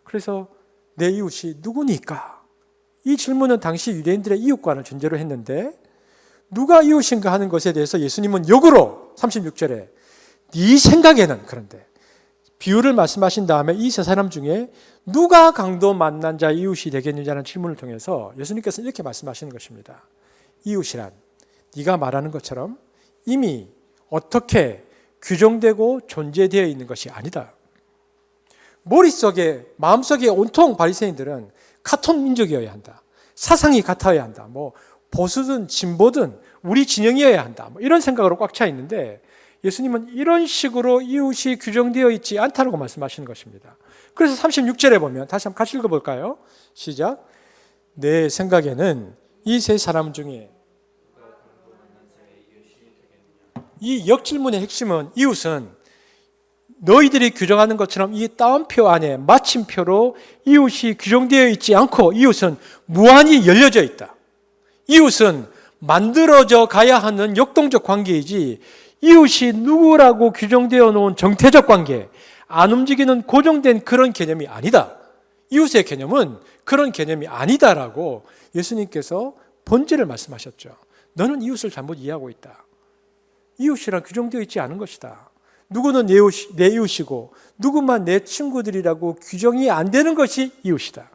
그래서 내 이웃이 누구니까? 이 질문은 당시 유대인들의 이웃관을 전제로 했는데 누가 이웃인가 하는 것에 대해서 예수님은 역으로 36절에 네 생각에는, 그런데 비유를 말씀하신 다음에 이 세 사람 중에 누가 강도 만난 자 이웃이 되겠느냐는 질문을 통해서 예수님께서 이렇게 말씀하시는 것입니다. 이웃이란 네가 말하는 것처럼 이미 어떻게 규정되고 존재되어 있는 것이 아니다. 머릿속에, 마음속에 온통 바리새인들은 카톤 민족이어야 한다. 사상이 같아야 한다. 뭐 보수든 진보든 우리 진영이어야 한다. 뭐 이런 생각으로 꽉 차 있는데 예수님은 이런 식으로 이웃이 규정되어 있지 않다고 말씀하시는 것입니다. 그래서 36절에 보면 다시 한번 같이 읽어볼까요? 시작. 내 생각에는 이 세 사람 중에 이 역질문의 핵심은 이웃은 너희들이 규정하는 것처럼 이 따옴표 안에 마침표로 이웃이 규정되어 있지 않고 이웃은 무한히 열려져 있다. 이웃은 만들어져 가야 하는 역동적 관계이지 이웃이 누구라고 규정되어 놓은 정태적 관계, 안 움직이는 고정된 그런 개념이 아니다. 이웃의 개념은 그런 개념이 아니다라고 예수님께서 본질을 말씀하셨죠. 너는 이웃을 잘못 이해하고 있다. 이웃이란 규정되어 있지 않은 것이다. 누구는 내 이웃이고 누구만 내 친구들이라고 규정이 안 되는 것이 이웃이다.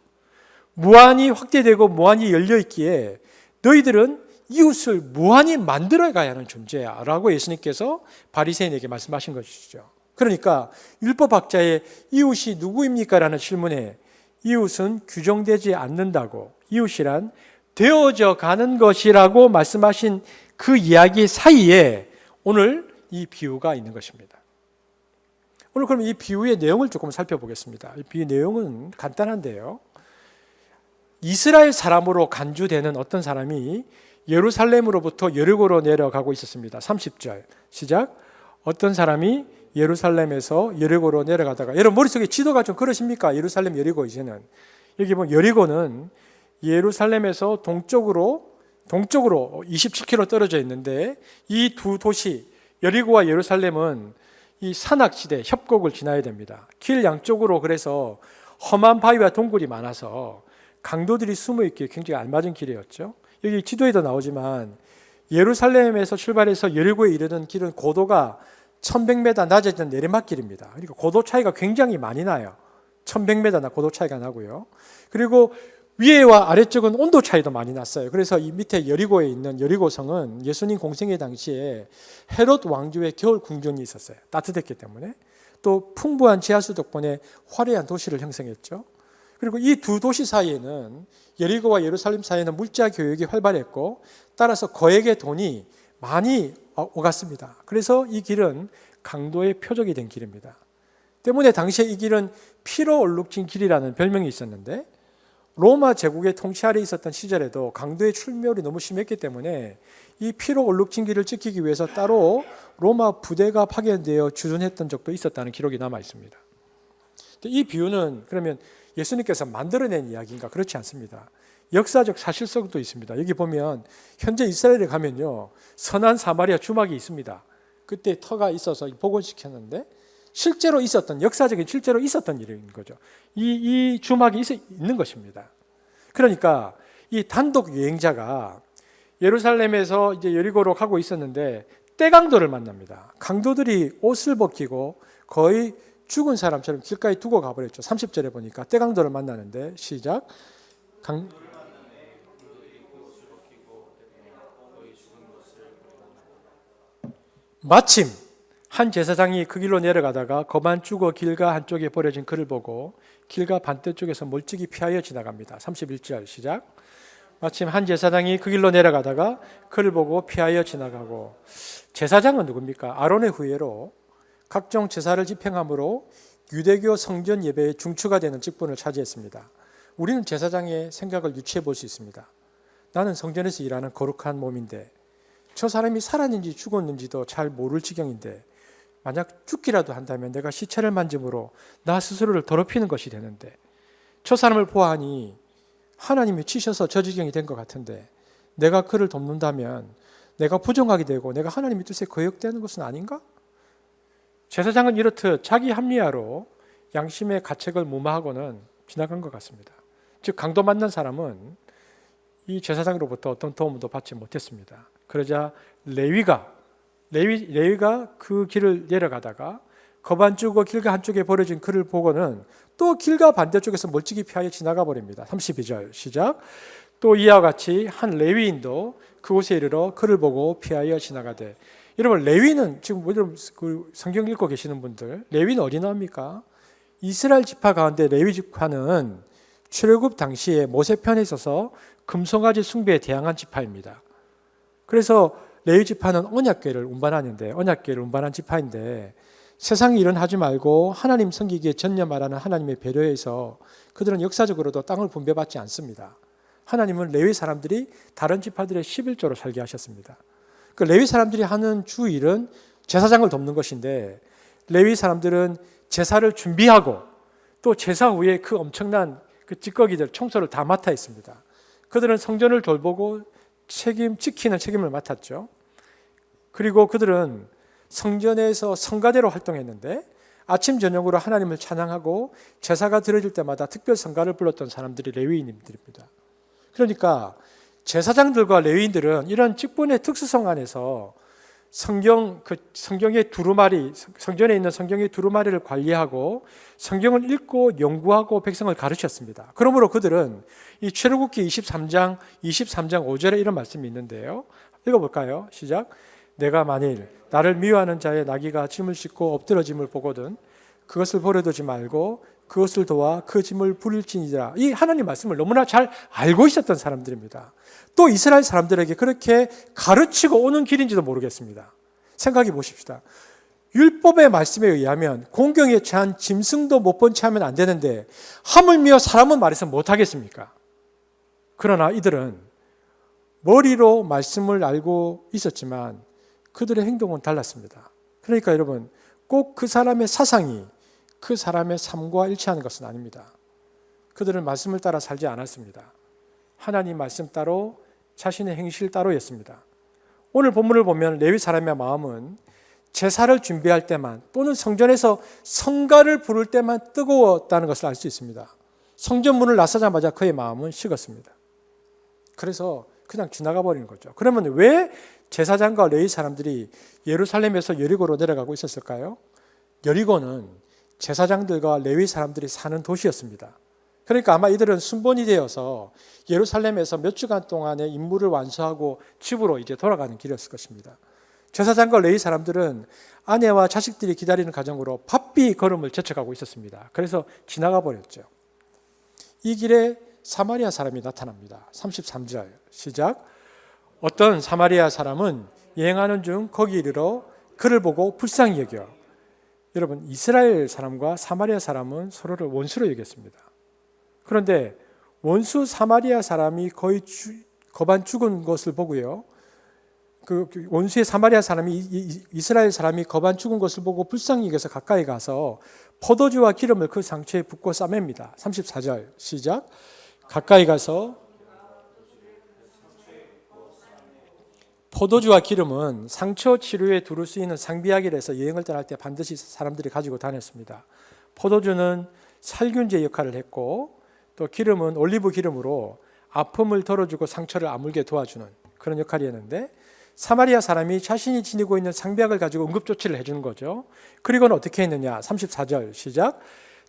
무한히 확대되고 무한히 열려있기에 너희들은 이웃을 무한히 만들어가야 하는 존재야 라고 예수님께서 바리새인에게 말씀하신 것이죠. 그러니까 율법학자의 이웃이 누구입니까? 라는 질문에 이웃은 규정되지 않는다고, 이웃이란 되어져 가는 것이라고 말씀하신 그 이야기 사이에 오늘 이 비유가 있는 것입니다. 오늘 그럼 이 비유의 내용을 조금 살펴보겠습니다. 이 비유 내용은 간단한데요. 이스라엘 사람으로 간주되는 어떤 사람이 예루살렘으로부터 여리고로 내려가고 있었습니다. 30절 시작. 어떤 사람이 예루살렘에서 여리고로 내려가다가, 여러분 머릿속에 지도가 좀 그러십니까? 예루살렘 여리고. 이제는 여기 보면 여리고는 예루살렘에서 동쪽으로 27km 떨어져 있는데 이 두 도시 여리고와 예루살렘은 이 산악지대 협곡을 지나야 됩니다. 길 양쪽으로 그래서 험한 바위와 동굴이 많아서 강도들이 숨어 있기에 굉장히 알맞은 길이었죠. 여기 지도에도 나오지만 예루살렘에서 출발해서 여리고에 이르는 길은 고도가 1100m 낮아지는 내리막길입니다. 그러니까 고도 차이가 굉장히 많이 나요. 1100m나 고도 차이가 나고요. 그리고 위에와 아래쪽은 온도 차이도 많이 났어요. 그래서 이 밑에 여리고에 있는 여리고성은 예수님 공생의 당시에 헤롯 왕조의 겨울 궁전이 있었어요. 따뜻했기 때문에. 또 풍부한 지하수 덕분에 화려한 도시를 형성했죠. 그리고 이 두 도시 사이에는, 여리고와 예루살렘 사이에는 물자 교역이 활발했고 따라서 거액의 돈이 많이 오갔습니다. 그래서 이 길은 강도의 표적이 된 길입니다. 때문에 당시에 이 길은 피로 얼룩진 길이라는 별명이 있었는데, 로마 제국의 통치 아래 있었던 시절에도 강도의 출몰이 너무 심했기 때문에 이 피로 얼룩진 길을 지키기 위해서 따로 로마 부대가 파견되어 주둔했던 적도 있었다는 기록이 남아 있습니다. 이 비유는 그러면 예수님께서 만들어낸 이야기인가? 그렇지 않습니다. 역사적 사실성도 있습니다. 여기 보면 현재 이스라엘에 가면요, 선한 사마리아 주막이 있습니다. 그때 터가 있어서 복원시켰는데 실제로 있었던, 역사적인 실제로 있었던 일인 거죠. 이 주막이 있는 것입니다. 그러니까 이 단독 여행자가 예루살렘에서 이제 여리고로 가고 있었는데 떼강도를 만납니다. 강도들이 옷을 벗기고 거의 죽은 사람처럼 길가에 두고 가버렸죠. 30절에 보니까 떼강도를 만나는데 시작. 마침 한 제사장이 그 길로 내려가다가 거반 죽어 길가 한쪽에 버려진 그를 보고 길가 반대쪽에서 멀찍이 피하여 지나갑니다. 31절 시작. 마침 한 제사장이 그 길로 내려가다가 그를 보고 피하여 지나가고. 제사장은 누굽니까? 아론의 후예로 각종 제사를 집행함으로 유대교 성전 예배의 중추가 되는 직분을 차지했습니다. 우리는 제사장의 생각을 유추해 볼 수 있습니다. 나는 성전에서 일하는 거룩한 몸인데 저 사람이 살았는지 죽었는지도 잘 모를 지경인데 만약 죽기라도 한다면 내가 시체를 만짐으로 나 스스로를 더럽히는 것이 되는데 저 사람을 보아하니 하나님이 치셔서 저 지경이 된 것 같은데 내가 그를 돕는다면 내가 부정하게 되고 내가 하나님의 뜻에 거역되는 것은 아닌가? 제사장은 이렇듯 자기 합리화로 양심의 가책을 무마하고는 지나간 것 같습니다. 즉 강도 만난 사람은 이 제사장으로부터 어떤 도움도 받지 못했습니다. 그러자 레위가 그 길을 내려가다가 거반 죽어 길가 한쪽에 버려진 그를 보고는 또 길가 반대쪽에서 멀찍이 피하여 지나가 버립니다. 32절 시작. 또 이와 같이 한 레위인도 그곳에 이르러 그를 보고 피하여 지나가되. 여러분 레위는 지금 그 성경 읽고 계시는 분들, 레위는 어디 나옵니까? 이스라엘 지파 가운데 레위 지파는 출애굽 당시에 모세 편에 있어서 금송아지 숭배에 대항한 지파입니다. 그래서 레위 지파는 언약궤를 운반하는데, 언약궤를 운반한 지파인데 세상의 일은 하지 말고 하나님 섬기기에 전념하라는 하나님의 배려에 의해서 그들은 역사적으로도 땅을 분배받지 않습니다. 하나님은 레위 사람들이 다른 지파들의 11조로 살게 하셨습니다. 그 레위 사람들이 하는 주 일은 제사장을 돕는 것인데, 레위 사람들은 제사를 준비하고 또 제사 후에 그 엄청난 그 찌꺼기들 청소를 다 맡아 있습니다. 그들은 성전을 돌보고 지키는 책임을 맡았죠. 그리고 그들은 성전에서 성가대로 활동했는데 아침 저녁으로 하나님을 찬양하고 제사가 드려질 때마다 특별 성가를 불렀던 사람들이 레위인들입니다. 그러니까 제사장들과 레위인들은 이런 직분의 특수성 안에서 성경의 두루마리, 성전에 있는 성경의 두루마리를 관리하고 성경을 읽고 연구하고 백성을 가르쳤습니다. 그러므로 그들은 이 출애굽기 23장 5절에 이런 말씀이 있는데요. 읽어볼까요? 시작. 내가 만일 나를 미워하는 자의 나귀가 짐을 싣고 엎드러짐을 보거든 그것을 버려두지 말고 그것을 도와 그 짐을 부릴지니라. 이 하나님 말씀을 너무나 잘 알고 있었던 사람들입니다. 또 이스라엘 사람들에게 그렇게 가르치고 오는 길인지도 모르겠습니다. 생각해 보십시다. 율법의 말씀에 의하면 공경에 처한 짐승도 못 본 채 하면 안 되는데 하물며 사람은 말해서 못하겠습니까? 그러나 이들은 머리로 말씀을 알고 있었지만 그들의 행동은 달랐습니다. 그러니까 여러분, 꼭 그 사람의 사상이 그 사람의 삶과 일치하는 것은 아닙니다. 그들은 말씀을 따라 살지 않았습니다. 하나님 말씀 따로, 자신의 행실 따로였습니다. 오늘 본문을 보면 레위 사람의 마음은 제사를 준비할 때만 또는 성전에서 성가를 부를 때만 뜨거웠다는 것을 알 수 있습니다. 성전 문을 나서자마자 그의 마음은 식었습니다. 그래서 그냥 지나가 버리는 거죠. 그러면 왜 제사장과 레위 사람들이 예루살렘에서 여리고로 내려가고 있었을까요? 여리고는 제사장들과 레위 사람들이 사는 도시였습니다. 그러니까 아마 이들은 순번이 되어서 예루살렘에서 몇 주간 동안의 임무를 완수하고 집으로 이제 돌아가는 길이었을 것입니다. 제사장과 레위 사람들은 아내와 자식들이 기다리는 가정으로 바삐 걸음을 제쳐가고 있었습니다. 그래서 지나가 버렸죠. 이 길에 사마리아 사람이 나타납니다. 33절 시작. 어떤 사마리아 사람은 여행하는 중 거기 이르러 그를 보고 불쌍히 여겨. 여러분, 이스라엘 사람과 사마리아 사람은 서로를 원수로 여겼습니다. 그런데 원수 사마리아 사람이 거의 거반 죽은 것을 보고요, 그 원수의 사마리아 사람이 이스라엘 사람이 거반 죽은 것을 보고 불쌍히 여겨서 가까이 가서 포도주와 기름을 그 상처에 붓고 싸맵니다. 34절 시작. 가까이 가서 포도주와 기름은 상처 치료에 두를 수 있는 상비약이라서 여행을 떠날 때 반드시 사람들이 가지고 다녔습니다. 포도주는 살균제 역할을 했고 또 기름은 올리브 기름으로 아픔을 덜어주고 상처를 아물게 도와주는 그런 역할이었는데, 사마리아 사람이 자신이 지니고 있는 상비약을 가지고 응급조치를 해주는 거죠. 그리고는 어떻게 했느냐. 34절 시작.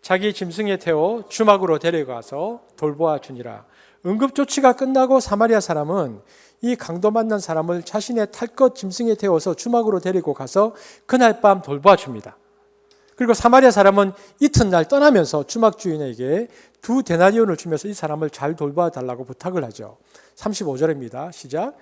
자기 짐승에 태워 주막으로 데려가서 돌보아 주니라. 응급조치가 끝나고 사마리아 사람은 이 강도 만난 사람을 자신의 탈 것 짐승에 태워서 주막으로 데리고 가서 그날 밤 돌보아 줍니다. 그리고 사마리아 사람은 이튿날 떠나면서 주막 주인에게 2데나리온을 주면서 이 사람을 잘 돌보아 달라고 부탁을 하죠. 35절입니다. 시작.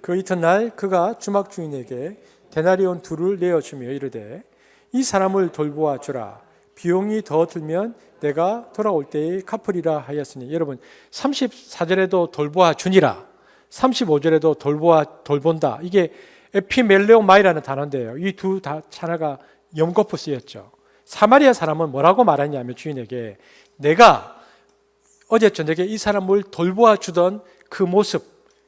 그 이튿날 그가 주막 주인에게 데나리온 2를 내어주며 이르되 이 사람을 돌보아 주라. 비용이 더 들면 내가 돌아올 때에 갚으리라 하였으니. 여러분, 34절에도 돌보아 주니라, 35절에도 돌본다. 이게 에피멜레오마이라는 단어인데요. 이 두 단어가 연거푸 쓰였죠. 사마리아 사람은 뭐라고 말했냐면 주인에게 내가 어제 저녁에 이 사람을 돌보아 주던 그 모습,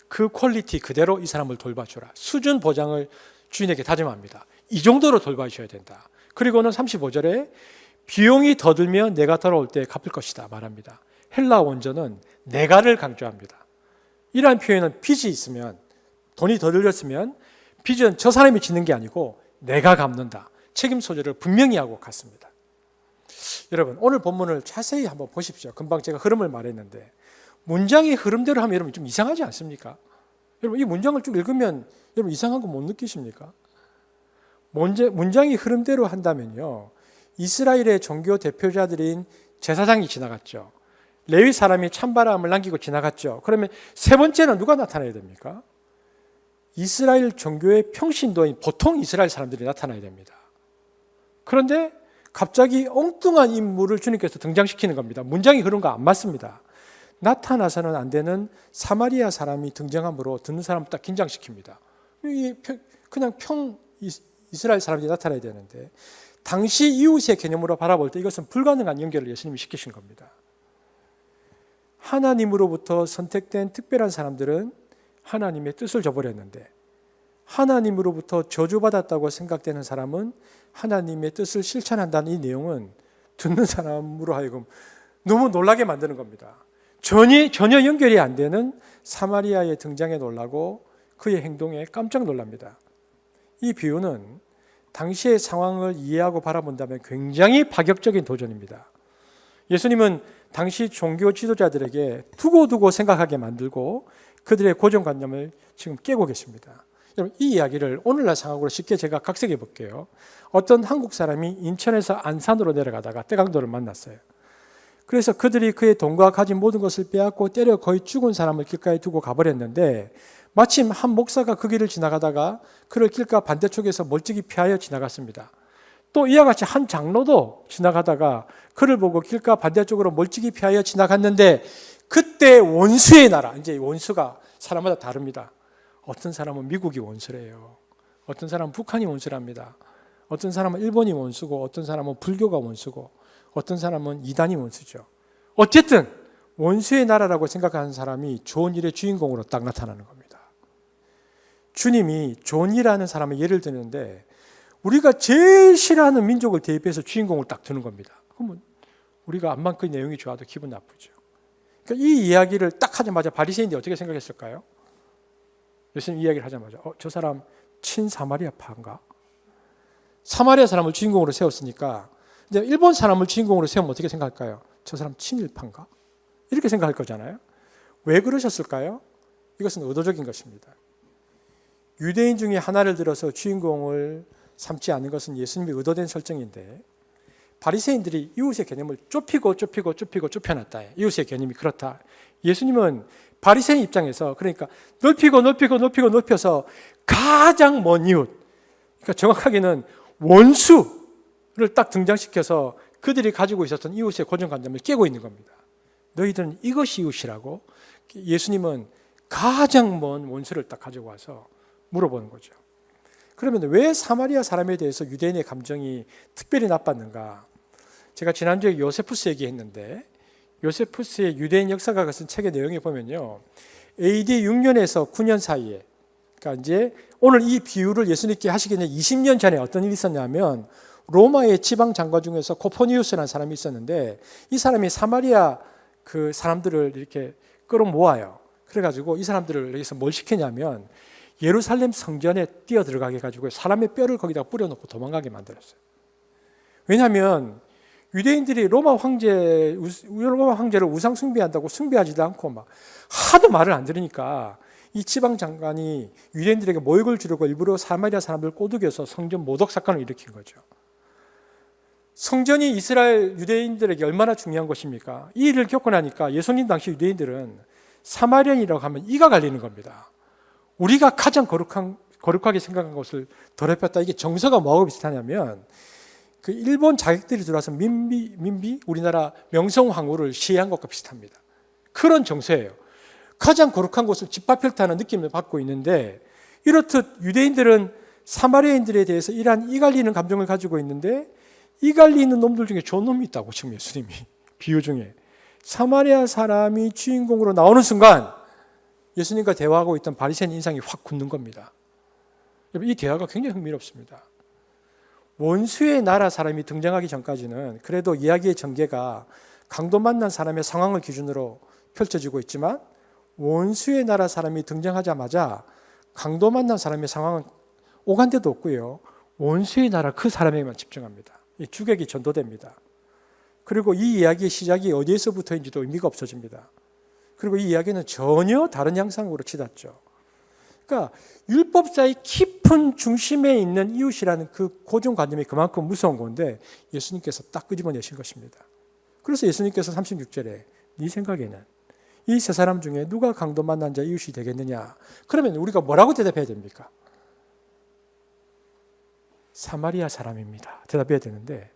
그 퀄리티 그대로 이 사람을 돌봐주라. 수준 보장을 주인에게 다짐합니다. 이 정도로 돌봐주셔야 된다. 그리고는 35절에 비용이 더 들면 내가 돌아올 때 갚을 것이다 말합니다. 헬라 원전은 내가를 강조합니다. 이러한 표현은 빚이 있으면, 돈이 더 들렸으면 빚은 저 사람이 지는 게 아니고 내가 갚는다. 책임 소재를 분명히 하고 갔습니다. 여러분, 오늘 본문을 자세히 한번 보십시오. 금방 제가 흐름을 말했는데 문장의 흐름대로 하면 여러분 좀 이상하지 않습니까? 여러분, 이 문장을 쭉 읽으면 여러분 이상한 거 못 느끼십니까? 문장이 흐름대로 한다면요, 이스라엘의 종교 대표자들인 제사장이 지나갔죠. 레위 사람이 찬바람을 남기고 지나갔죠. 그러면 세 번째는 누가 나타나야 됩니까? 이스라엘 종교의 평신도인 보통 이스라엘 사람들이 나타나야 됩니다. 그런데 갑자기 엉뚱한 인물을 주님께서 등장시키는 겁니다. 문장이 그런 거 안 맞습니다. 나타나서는 안 되는 사마리아 사람이 등장함으로 듣는 사람을 딱 긴장시킵니다. 그냥 이스라엘 사람들이 나타나야 되는데, 당시 이웃의 개념으로 바라볼 때 이것은 불가능한 연결을 예수님이 시키신 겁니다. 하나님으로부터 선택된 특별한 사람들은 하나님의 뜻을 저버렸는데, 하나님으로부터 저주받았다고 생각되는 사람은 하나님의 뜻을 실천한다는 이 내용은 듣는 사람으로 하여금 너무 놀라게 만드는 겁니다. 전혀 연결이 안 되는 사마리아의 등장에 놀라고 그의 행동에 깜짝 놀랍니다. 이 비유는 당시의 상황을 이해하고 바라본다면 굉장히 파격적인 도전입니다. 예수님은 당시 종교 지도자들에게 두고두고 생각하게 만들고 그들의 고정관념을 지금 깨고 계십니다. 여러분, 이 이야기를 오늘날 상황으로 쉽게 제가 각색해 볼게요. 어떤 한국 사람이 인천에서 안산으로 내려가다가 떼강도를 만났어요. 그래서 그들이 그의 돈과 가진 모든 것을 빼앗고 때려 거의 죽은 사람을 길가에 두고 가버렸는데, 마침 한 목사가 그 길을 지나가다가 그를 길가 반대쪽에서 멀찍이 피하여 지나갔습니다. 또 이와 같이 한 장로도 지나가다가 그를 보고 길가 반대쪽으로 멀찍이 피하여 지나갔는데, 그때 원수의 나라, 이제 원수가 사람마다 다릅니다. 어떤 사람은 미국이 원수래요. 어떤 사람은 북한이 원수랍니다. 어떤 사람은 일본이 원수고, 어떤 사람은 불교가 원수고, 어떤 사람은 이단이 원수죠. 어쨌든 원수의 나라라고 생각하는 사람이 좋은 일의 주인공으로 딱 나타나는 겁니다. 주님이 존이라는 사람의 예를 드는데, 우리가 제일 싫어하는 민족을 대입해서 주인공을 딱 두는 겁니다. 그러면 우리가 암만 그 내용이 좋아도 기분 나쁘죠. 그러니까 이 이야기를 딱 하자마자 바리새인들이 어떻게 생각했을까요? 예수님 이야기를 하자마자 저 사람 친사마리아파인가? 사마리아 사람을 주인공으로 세웠으니까 이제 일본 사람을 주인공으로 세우면 어떻게 생각할까요? 저 사람 친일파인가? 이렇게 생각할 거잖아요. 왜 그러셨을까요? 이것은 의도적인 것입니다. 유대인 중에 하나를 들어서 주인공을 삼지 않는 것은 예수님이 의도된 설정인데, 바리새인들이 이웃의 개념을 좁혀놨다. 이웃의 개념이 그렇다. 예수님은 바리새인 입장에서, 그러니까 넓혀서 가장 먼 이웃, 그러니까 정확하게는 원수를 딱 등장시켜서 그들이 가지고 있었던 이웃의 고정관념을 깨고 있는 겁니다. 너희들은 이것이 이웃이라고. 예수님은 가장 먼 원수를 딱 가지고 와서 물어보는 거죠. 그러면 왜 사마리아 사람에 대해서 유대인의 감정이 특별히 나빴는가? 제가 지난주에 요세푸스 얘기했는데, 요세푸스의 유대인 역사가 쓴 책의 내용에 보면요, AD 6년에서 9년 사이에, 그러니까 이제 오늘 이 비유를 예수님께 하시기 전에 20년 전에 어떤 일이 있었냐면, 로마의 지방 장관 중에서 코포니우스라는 사람이 있었는데, 이 사람이 사마리아 그 사람들을 이렇게 끌어모아요. 그래가지고 이 사람들을 여기서 뭘 시키냐면, 예루살렘 성전에 뛰어 들어가게 해가지고 사람의 뼈를 거기다 뿌려놓고 도망가게 만들었어요. 왜냐하면 유대인들이 로마 황제를 우상 숭배한다고 숭배하지도 않고 막 하도 말을 안 들으니까 이 지방 장관이 유대인들에게 모욕을 주려고 일부러 사마리아 사람들을 꼬드겨서 성전 모독 사건을 일으킨 거죠. 성전이 이스라엘 유대인들에게 얼마나 중요한 것입니까? 이 일을 겪고 나니까 예수님 당시 유대인들은 사마리아인이라고 하면 이가 갈리는 겁니다. 우리가 가장 거룩하게 생각한 것을 더럽혔다. 이게 정서가 뭐하고 비슷하냐면, 그 일본 자객들이 들어와서 민비 우리나라 명성황후를 시해한 것과 비슷합니다. 그런 정서예요. 가장 거룩한 것을 짓밟혔다는 느낌을 받고 있는데, 이렇듯 유대인들은 사마리아인들에 대해서 이러한 이갈리는 감정을 가지고 있는데, 이갈리는 놈들 중에 좋은 놈이 있다고 지금 예수님이 비유 중에 사마리아 사람이 주인공으로 나오는 순간 예수님과 대화하고 있던 바리새인 인상이 확 굳는 겁니다. 이 대화가 굉장히 흥미롭습니다. 원수의 나라 사람이 등장하기 전까지는 그래도 이야기의 전개가 강도 만난 사람의 상황을 기준으로 펼쳐지고 있지만, 원수의 나라 사람이 등장하자마자 강도 만난 사람의 상황은 오간데도 없고요, 원수의 나라 그 사람에게만 집중합니다. 이 주객이 전도됩니다. 그리고 이 이야기의 시작이 어디에서부터인지도 의미가 없어집니다. 그리고 이 이야기는 전혀 다른 양상으로 치닫죠. 그러니까 율법사의 깊은 중심에 있는 이웃이라는 그 고정관념이 그만큼 무서운 건데 예수님께서 딱 끄집어내신 것입니다. 그래서 예수님께서 36절에 네 생각에는 이 세 사람 중에 누가 강도 만난 자 이웃이 되겠느냐? 그러면 우리가 뭐라고 대답해야 됩니까? 사마리아 사람입니다. 대답해야 되는데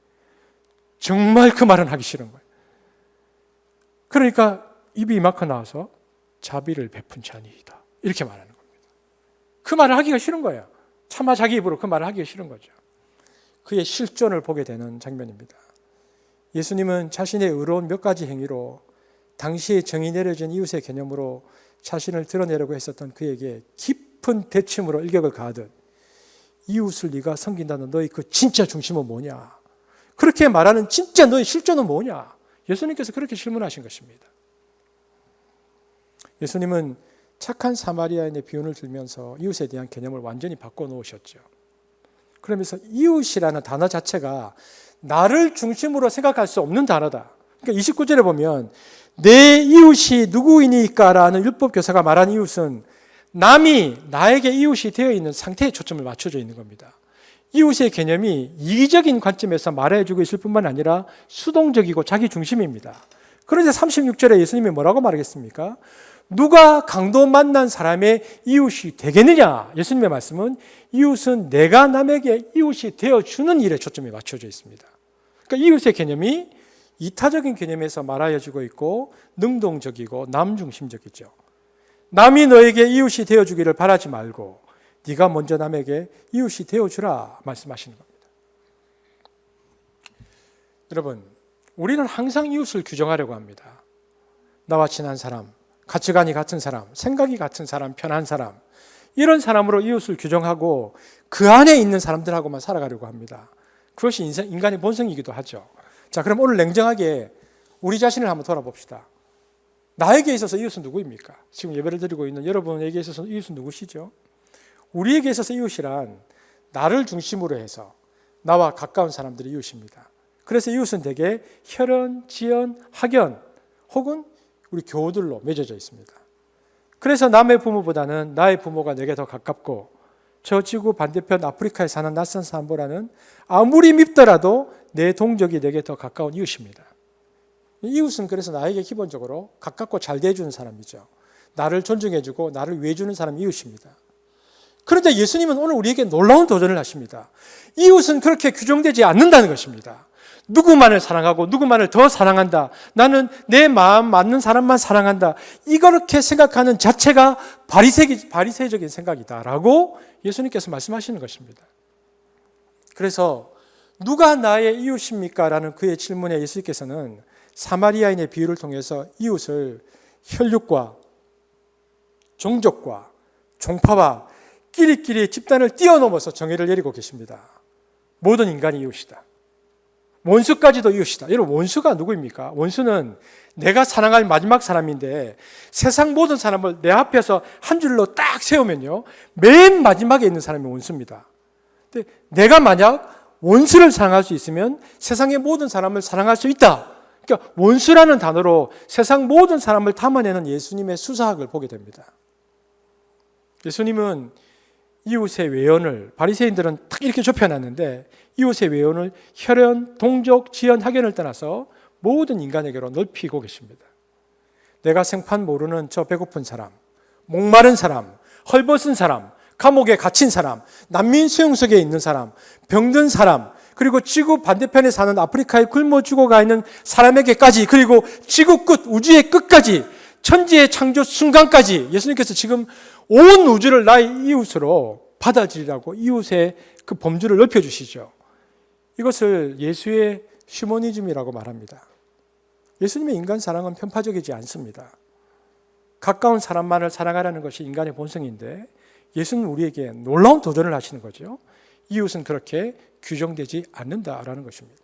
정말 그 말은 하기 싫은 거예요. 그러니까 입이 이만큼 나와서 자비를 베푼 자니이다. 이렇게 말하는 겁니다. 그 말을 하기가 싫은 거예요. 차마 자기 입으로 그 말을 하기가 싫은 거죠. 그의 실존을 보게 되는 장면입니다. 예수님은 자신의 의로운 몇 가지 행위로 당시에 정이 내려진 이웃의 개념으로 자신을 드러내려고 했었던 그에게 깊은 대침으로 일격을 가하듯 이웃을 네가 섬긴다는 너의 그 진짜 중심은 뭐냐? 그렇게 말하는 진짜 너의 실존은 뭐냐? 예수님께서 그렇게 질문하신 것입니다. 예수님은 착한 사마리아인의 비유를 들면서 이웃에 대한 개념을 완전히 바꿔놓으셨죠. 그러면서 이웃이라는 단어 자체가 나를 중심으로 생각할 수 없는 단어다. 그러니까 29절에 보면 내 이웃이 누구이니까라는 율법 교사가 말한 이웃은 남이 나에게 이웃이 되어 있는 상태에 초점을 맞춰져 있는 겁니다. 이웃의 개념이 이기적인 관점에서 말해주고 있을 뿐만 아니라 수동적이고 자기 중심입니다. 그런데 36절에 예수님이 뭐라고 말하겠습니까? 누가 강도 만난 사람의 이웃이 되겠느냐? 예수님의 말씀은 이웃은 내가 남에게 이웃이 되어주는 일에 초점이 맞춰져 있습니다. 그러니까 이웃의 개념이 이타적인 개념에서 말하여지고 있고 능동적이고 남중심적이죠. 남이 너에게 이웃이 되어주기를 바라지 말고 네가 먼저 남에게 이웃이 되어주라 말씀하시는 겁니다. 여러분, 우리는 항상 이웃을 규정하려고 합니다. 나와 친한 사람, 가치관이 같은 사람, 생각이 같은 사람, 편한 사람, 이런 사람으로 이웃을 규정하고 그 안에 있는 사람들하고만 살아가려고 합니다. 그것이 인간의 본성이기도 하죠. 자, 그럼 오늘 냉정하게 우리 자신을 한번 돌아봅시다. 나에게 있어서 이웃은 누구입니까? 지금 예배를 드리고 있는 여러분에게 있어서 이웃은 누구시죠? 우리에게 있어서 이웃이란 나를 중심으로 해서 나와 가까운 사람들이 이웃입니다. 그래서 이웃은 대개 혈연, 지연, 학연 혹은 우리 교우들로 맺어져 있습니다. 그래서 남의 부모보다는 나의 부모가 내게 더 가깝고 저 지구 반대편 아프리카에 사는 낯선 사람보다는 아무리 밉더라도 내 동족이 내게 더 가까운 이웃입니다. 이웃은 그래서 나에게 기본적으로 가깝고 잘 대해주는 사람이죠. 나를 존중해주고 나를 위해주는 사람이 이웃입니다. 그런데 예수님은 오늘 우리에게 놀라운 도전을 하십니다. 이웃은 그렇게 규정되지 않는다는 것입니다. 누구만을 사랑하고 누구만을 더 사랑한다. 나는 내 마음 맞는 사람만 사랑한다. 이렇게 생각하는 자체가 바리새적인 생각이다라고 예수님께서 말씀하시는 것입니다. 그래서 누가 나의 이웃입니까? 라는 그의 질문에 예수님께서는 사마리아인의 비유를 통해서 이웃을 혈육과 종족과 종파와 끼리끼리 집단을 뛰어넘어서 정의를 내리고 계십니다. 모든 인간이 이웃이다. 원수까지도 이웃이다. 여러분, 원수가 누구입니까? 원수는 내가 사랑할 마지막 사람인데 세상 모든 사람을 내 앞에서 한 줄로 딱 세우면요, 맨 마지막에 있는 사람이 원수입니다. 근데 내가 만약 원수를 사랑할 수 있으면 세상의 모든 사람을 사랑할 수 있다. 그러니까 원수라는 단어로 세상 모든 사람을 담아내는 예수님의 수사학을 보게 됩니다. 예수님은 이웃의 외연을, 바리새인들은 딱 이렇게 좁혀놨는데 이웃의 외연을 혈연, 동족, 지연, 학연을 떠나서 모든 인간에게로 넓히고 계십니다. 내가 생판 모르는 저 배고픈 사람, 목마른 사람, 헐벗은 사람, 감옥에 갇힌 사람, 난민 수용소에 있는 사람, 병든 사람, 그리고 지구 반대편에 사는 아프리카에 굶어 죽어가 있는 사람에게까지, 그리고 지구 끝, 우주의 끝까지, 천지의 창조 순간까지 예수님께서 지금 온 우주를 나의 이웃으로 받아들이라고 이웃의 그 범주를 넓혀주시죠. 이것을 예수의 휴머니즘이라고 말합니다. 예수님의 인간 사랑은 편파적이지 않습니다. 가까운 사람만을 사랑하라는 것이 인간의 본성인데 예수는 우리에게 놀라운 도전을 하시는 거죠. 이웃은 그렇게 규정되지 않는다라는 것입니다.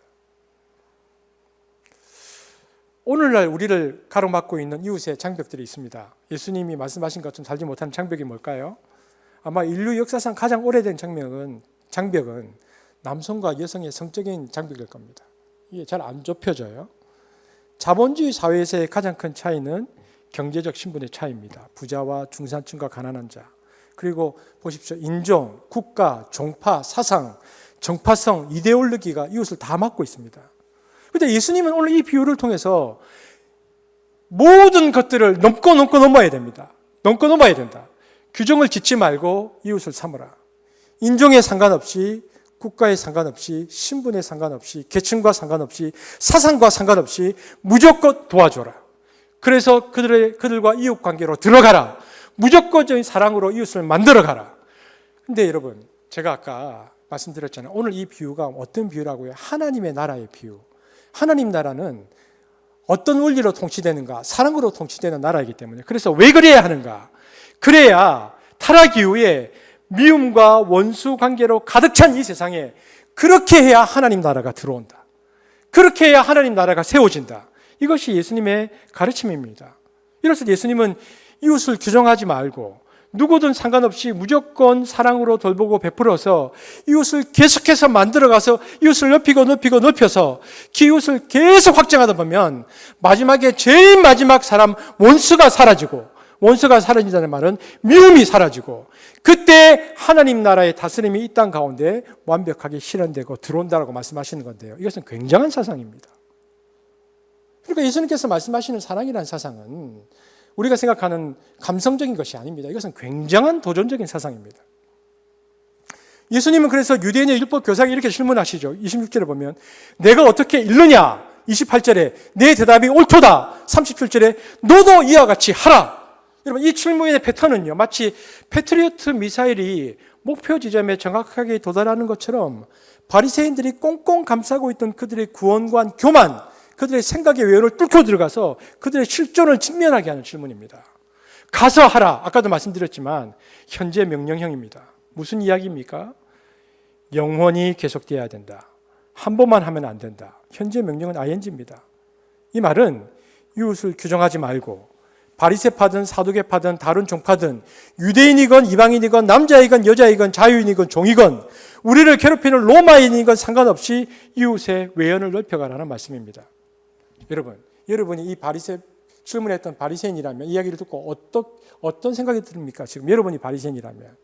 오늘날 우리를 가로막고 있는 이웃의 장벽들이 있습니다. 예수님이 말씀하신 것처럼 살지 못하는 장벽이 뭘까요? 아마 인류 역사상 가장 오래된 장벽은 남성과 여성의 성적인 장벽일 겁니다. 이게 잘 안 좁혀져요. 자본주의 사회에서의 가장 큰 차이는 경제적 신분의 차이입니다. 부자와 중산층과 가난한 자, 그리고 보십시오. 인종, 국가, 종파, 사상, 정파성, 이데올로기가 이웃을 다 막고 있습니다. 그런데 예수님은 오늘 이 비유를 통해서 모든 것들을 넘고 넘어야 됩니다. 넘고 넘어야 된다. 규정을 짓지 말고 이웃을 삼으라. 인종에 상관없이, 국가에 상관없이, 신분에 상관없이, 계층과 상관없이, 사상과 상관없이 무조건 도와줘라. 그래서 그들과 이웃 관계로 들어가라. 무조건적인 사랑으로 이웃을 만들어 가라. 근데 여러분, 제가 아까 말씀드렸잖아요. 오늘 이 비유가 어떤 비유라고요? 하나님의 나라의 비유. 하나님 나라는 어떤 원리로 통치되는가? 사랑으로 통치되는 나라이기 때문에. 그래서 왜 그래야 하는가? 그래야 타락 이후에 미움과 원수 관계로 가득 찬 이 세상에 그렇게 해야 하나님 나라가 들어온다. 그렇게 해야 하나님 나라가 세워진다. 이것이 예수님의 가르침입니다. 이래서 예수님은 이웃을 규정하지 말고 누구든 상관없이 무조건 사랑으로 돌보고 베풀어서 이웃을 계속해서 만들어가서 이웃을 넓혀서 그 이웃을 계속 확장하다 보면 마지막에 제일 마지막 사람 원수가 사라지고, 원수가 사라진다는 말은 미움이 사라지고, 그때 하나님 나라의 다스림이 이 땅 가운데 완벽하게 실현되고 들어온다고 말씀하시는 건데요. 이것은 굉장한 사상입니다. 그러니까 예수님께서 말씀하시는 사랑이라는 사상은 우리가 생각하는 감성적인 것이 아닙니다. 이것은 굉장한 도전적인 사상입니다. 예수님은 그래서 유대인의 율법 교사에게 이렇게 질문하시죠. 26절에 보면 내가 어떻게 읽느냐? 28절에 내 대답이 옳도다. 37절에 너도 이와 같이 하라. 여러분, 이 질문의 패턴은요, 마치 패트리어트 미사일이 목표 지점에 정확하게 도달하는 것처럼 바리새인들이 꽁꽁 감싸고 있던 그들의 구원관 교만, 그들의 생각의 외연을 뚫고 들어가서 그들의 실존을 직면하게 하는 질문입니다. 가서 하라. 아까도 말씀드렸지만 현재 명령형입니다. 무슨 이야기입니까? 영원히 계속되어야 된다. 한 번만 하면 안 된다. 현재 명령은 ing입니다. 이 말은 이웃을 규정하지 말고 바리새파든 사두개파든 다른 종파든 유대인이건 이방인이건 남자이건 여자이건 자유인이건 종이건 우리를 괴롭히는 로마인이건 상관없이 이웃의 외연을 넓혀가라는 말씀입니다. 여러분이 이 질문했던 바리새인이라면 이야기를 듣고 어떤 생각이 듭니까? 지금 여러분이 바리새인이라면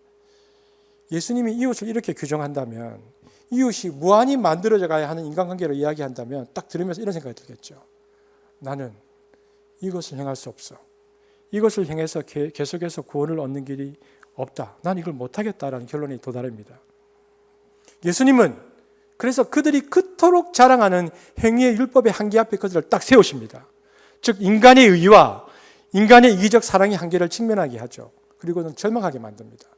예수님이 이웃을 이렇게 규정한다면, 이웃이 무한히 만들어져 가야 하는 인간관계로 이야기한다면 딱 들으면서 이런 생각이 들겠죠. 나는 이것을 행할 수 없어. 이것을 행해서 계속해서 구원을 얻는 길이 없다. 난 이걸 못하겠다라는 결론에 도달합니다. 예수님은 그래서 그들이 그토록 자랑하는 행위의 율법의 한계 앞에 그들을 딱 세우십니다. 즉 인간의 의와 인간의 이기적 사랑의 한계를 직면하게 하죠. 그리고는 절망하게 만듭니다.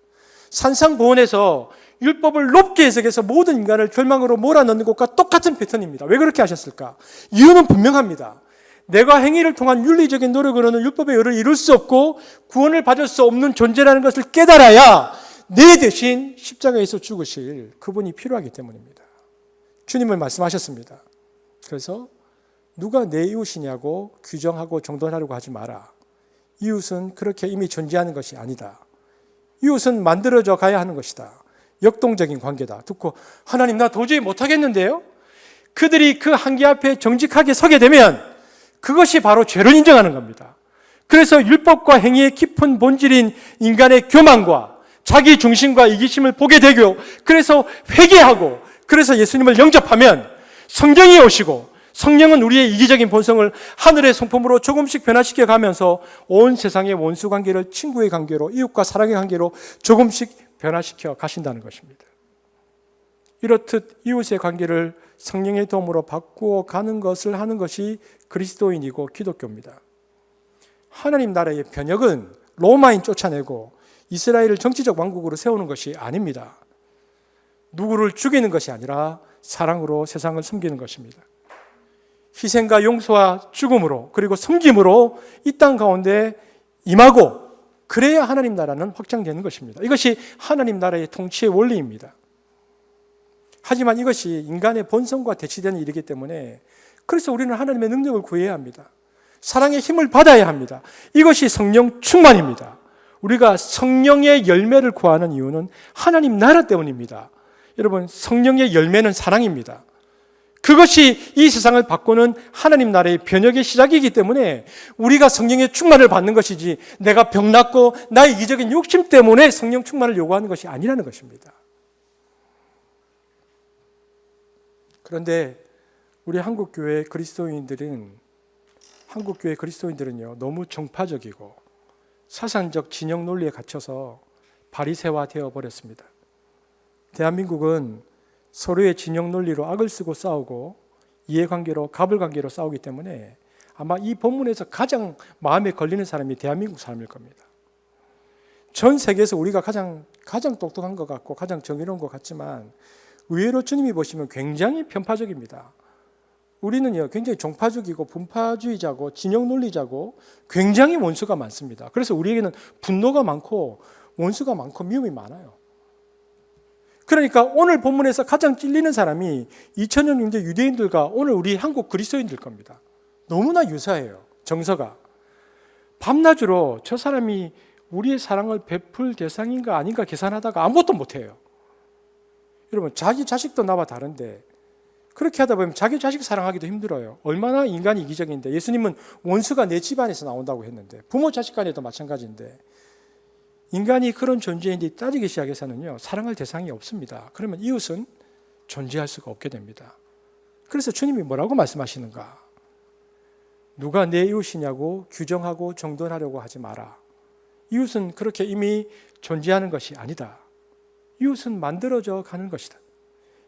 산상보훈에서 율법을 높게 해석해서 모든 인간을 절망으로 몰아넣는 것과 똑같은 패턴입니다. 왜 그렇게 하셨을까? 이유는 분명합니다. 내가 행위를 통한 윤리적인 노력으로는 율법의 의를 이룰 수 없고 구원을 받을 수 없는 존재라는 것을 깨달아야 내 대신 십자가에서 죽으실 그분이 필요하기 때문입니다. 주님을 말씀하셨습니다. 그래서 누가 내 이웃이냐고 규정하고 정돈하려고 하지 마라. 이웃은 그렇게 이미 존재하는 것이 아니다. 이웃은 만들어져 가야 하는 것이다. 역동적인 관계다. 듣고 하나님 나 도저히 못하겠는데요? 그들이 그 한계 앞에 정직하게 서게 되면 그것이 바로 죄를 인정하는 겁니다. 그래서 율법과 행위의 깊은 본질인 인간의 교만과 자기 중심과 이기심을 보게 되고, 그래서 회개하고, 그래서 예수님을 영접하면 성령이 오시고, 성령은 우리의 이기적인 본성을 하늘의 성품으로 조금씩 변화시켜 가면서 온 세상의 원수 관계를 친구의 관계로, 이웃과 사랑의 관계로 조금씩 변화시켜 가신다는 것입니다. 이렇듯 이웃의 관계를 성령의 도움으로 바꾸어 가는 것을 하는 것이 그리스도인이고 기독교입니다. 하나님 나라의 변혁은 로마인 쫓아내고 이스라엘을 정치적 왕국으로 세우는 것이 아닙니다. 누구를 죽이는 것이 아니라 사랑으로 세상을 섬기는 것입니다. 희생과 용서와 죽음으로 그리고 섬김으로 이 땅 가운데 임하고, 그래야 하나님 나라는 확장되는 것입니다. 이것이 하나님 나라의 통치의 원리입니다. 하지만 이것이 인간의 본성과 대치되는 일이기 때문에 그래서 우리는 하나님의 능력을 구해야 합니다. 사랑의 힘을 받아야 합니다. 이것이 성령 충만입니다. 우리가 성령의 열매를 구하는 이유는 하나님 나라 때문입니다. 여러분, 성령의 열매는 사랑입니다. 그것이 이 세상을 바꾸는 하나님 나라의 변혁의 시작이기 때문에 우리가 성령의 충만을 받는 것이지 내가 병났고 나의 이기적인 욕심 때문에 성령 충만을 요구하는 것이 아니라는 것입니다. 그런데 우리 한국교회 그리스도인들은요 너무 정파적이고 사상적 진영 논리에 갇혀서 바리새화 되어 버렸습니다. 대한민국은 서로의 진영 논리로 악을 쓰고 싸우고 이해관계로 갑을관계로 싸우기 때문에 아마 이 본문에서 가장 마음에 걸리는 사람이 대한민국 사람일 겁니다. 전 세계에서 우리가 가장 똑똑한 것 같고 가장 정의로운 것 같지만 의외로 주님이 보시면 굉장히 편파적입니다. 우리는요 굉장히 종파적이고 분파주의자고 진영 논리자고 굉장히 원수가 많습니다. 그래서 우리에게는 분노가 많고 원수가 많고 미움이 많아요. 그러니까 오늘 본문에서 가장 찔리는 사람이 2000년 경제 유대인들과 오늘 우리 한국 그리스도인들 겁니다. 너무나 유사해요. 정서가. 밤낮으로 저 사람이 우리의 사랑을 베풀 대상인가 아닌가 계산하다가 아무것도 못해요. 여러분 자기 자식도 나와 다른데 그렇게 하다 보면 자기 자식 사랑하기도 힘들어요. 얼마나 인간이 이기적인데 예수님은 원수가 내 집안에서 나온다고 했는데 부모 자식 간에도 마찬가지인데 인간이 그런 존재인데 따지기 시작해서는요 사랑할 대상이 없습니다. 그러면 이웃은 존재할 수가 없게 됩니다. 그래서 주님이 뭐라고 말씀하시는가? 누가 내 이웃이냐고 규정하고 정돈하려고 하지 마라. 이웃은 그렇게 이미 존재하는 것이 아니다. 이웃은 만들어져 가는 것이다.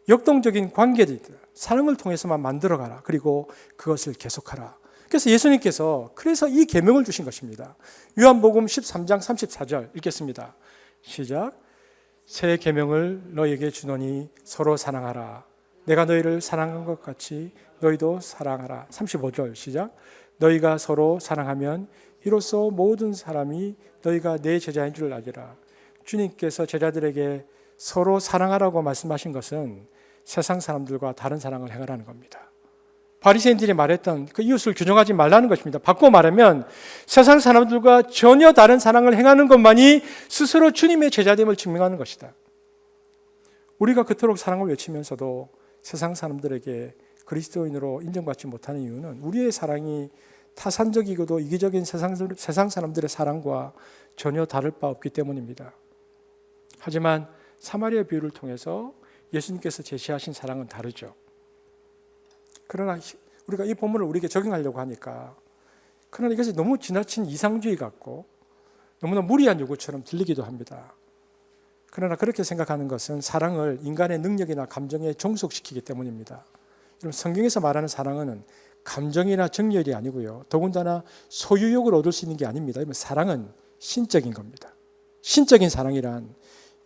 역동적인 관계들이다. 사랑을 통해서만 만들어가라. 그리고 그것을 계속하라. 그래서 예수님께서 그래서 이 계명을 주신 것입니다. 요한복음 13장 34절 읽겠습니다. 시작. 새 계명을 너희에게 주노니 서로 사랑하라. 내가 너희를 사랑한 것 같이 너희도 사랑하라. 35절 시작. 너희가 서로 사랑하면 이로써 모든 사람이 너희가 내 제자인 줄 알리라. 주님께서 제자들에게 서로 사랑하라고 말씀하신 것은 세상 사람들과 다른 사랑을 행하라는 겁니다. 바리새인들이 말했던 그 이웃을 규정하지 말라는 것입니다. 바꿔 말하면 세상 사람들과 전혀 다른 사랑을 행하는 것만이 스스로 주님의 제자됨을 증명하는 것이다. 우리가 그토록 사랑을 외치면서도 세상 사람들에게 그리스도인으로 인정받지 못하는 이유는 우리의 사랑이 타산적이고도 이기적인 세상 사람들의 사랑과 전혀 다를 바 없기 때문입니다. 하지만 사마리아 비유를 통해서 예수님께서 제시하신 사랑은 다르죠. 그러나 우리가 이 본문을 우리에게 적용하려고 하니까 그러나 이것이 너무 지나친 이상주의 같고 너무나 무리한 요구처럼 들리기도 합니다. 그러나 그렇게 생각하는 것은 사랑을 인간의 능력이나 감정에 종속시키기 때문입니다. 여러분 성경에서 말하는 사랑은 감정이나 정열이 아니고요. 더군다나 소유욕을 얻을 수 있는 게 아닙니다. 사랑은 신적인 겁니다. 신적인 사랑이란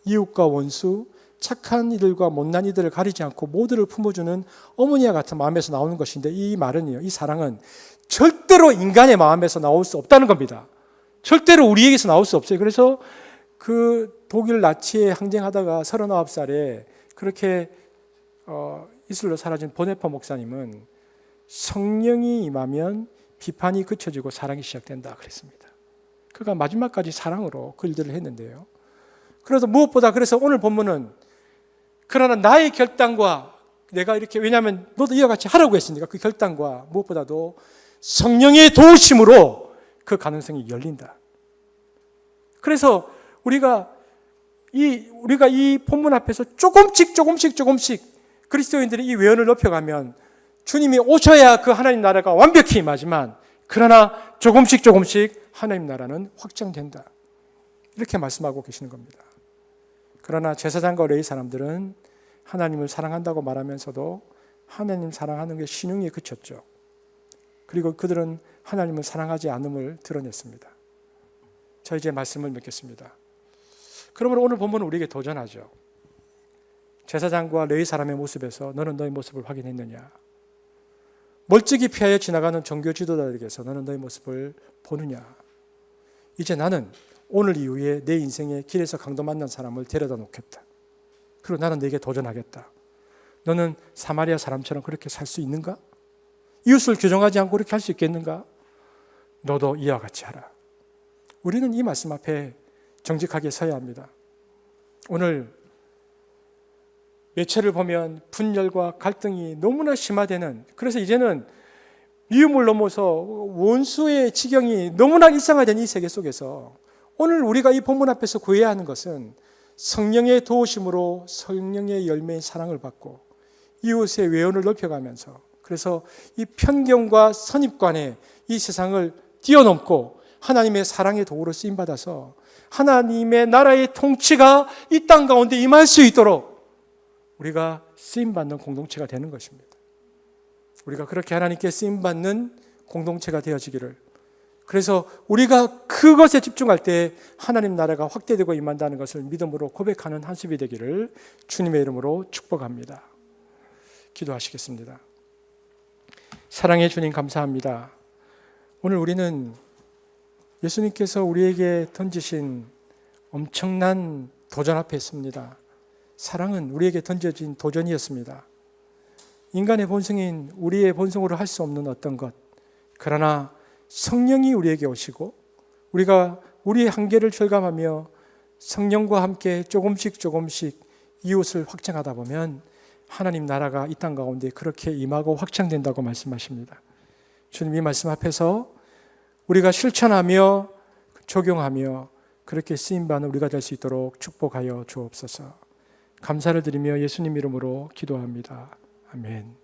이웃과 원수, 착한 이들과 못난 이들을 가리지 않고 모두를 품어주는 어머니와 같은 마음에서 나오는 것인데 이 말은요, 이 사랑은 절대로 인간의 마음에서 나올 수 없다는 겁니다. 절대로 우리에게서 나올 수 없어요. 그래서 그 독일 나치에 항쟁하다가 39살에 그렇게 이슬로 사라진 보네퍼 목사님은 성령이 임하면 비판이 그쳐지고 사랑이 시작된다 그랬습니다. 그가 마지막까지 사랑으로 그 일들을 했는데요. 그래서 무엇보다 그래서 오늘 본문은 그러나 나의 결단과 내가 이렇게 왜냐하면 너도 이와 같이 하라고 했으니까 그 결단과 무엇보다도 성령의 도우심으로 그 가능성이 열린다. 그래서 우리가 이 본문 앞에서 조금씩 그리스도인들이 이 외연을 높여가면 주님이 오셔야 그 하나님 나라가 완벽히 임하지만 그러나 조금씩 하나님 나라는 확장된다. 이렇게 말씀하고 계시는 겁니다. 그러나 제사장과 레위 사람들은 하나님을 사랑한다고 말하면서도 하나님 사랑하는 게 신용에 그쳤죠. 그리고 그들은 하나님을 사랑하지 않음을 드러냈습니다. 자, 이제 말씀을 맺겠습니다. 그러므로 오늘 본문은 우리에게 도전하죠. 제사장과 레위 사람의 모습에서 너는 너의 모습을 확인했느냐? 멀찍이 피하여 지나가는 종교 지도자들에게서 너는 너의 모습을 보느냐? 이제 나는 오늘 이후에 내 인생의 길에서 강도 만난 사람을 데려다 놓겠다. 그리고 나는 내게 도전하겠다. 너는 사마리아 사람처럼 그렇게 살 수 있는가? 이웃을 규정하지 않고 그렇게 할 수 있겠는가? 너도 이와 같이 하라. 우리는 이 말씀 앞에 정직하게 서야 합니다. 오늘 매체를 보면 분열과 갈등이 너무나 심화되는, 그래서 이제는 미움을 넘어서 원수의 지경이 너무나 일상화된 이 세계 속에서 오늘 우리가 이 본문 앞에서 구해야 하는 것은 성령의 도우심으로 성령의 열매의 사랑을 받고 이웃의 외연을 높여가면서, 그래서 이 편견과 선입관에 이 세상을 뛰어넘고 하나님의 사랑의 도구로 쓰임받아서 하나님의 나라의 통치가 이 땅 가운데 임할 수 있도록 우리가 쓰임받는 공동체가 되는 것입니다. 우리가 그렇게 하나님께 쓰임받는 공동체가 되어지기를, 그래서 우리가 그것에 집중할 때 하나님 나라가 확대되고 임한다는 것을 믿음으로 고백하는 한습이 되기를 주님의 이름으로 축복합니다. 기도하시겠습니다. 사랑의 주님 감사합니다. 오늘 우리는 예수님께서 우리에게 던지신 엄청난 도전 앞에 있습니다. 사랑은 우리에게 던져진 도전이었습니다. 인간의 본성인 우리의 본성으로 할 수 없는 어떤 것, 그러나 성령이 우리에게 오시고 우리가 우리의 한계를 절감하며 성령과 함께 조금씩 이웃을 확장하다 보면 하나님 나라가 이 땅 가운데 그렇게 임하고 확장된다고 말씀하십니다. 주님, 이 말씀 앞에서 우리가 실천하며 적용하며 그렇게 쓰임받는 우리가 될 수 있도록 축복하여 주옵소서. 감사를 드리며 예수님 이름으로 기도합니다. 아멘.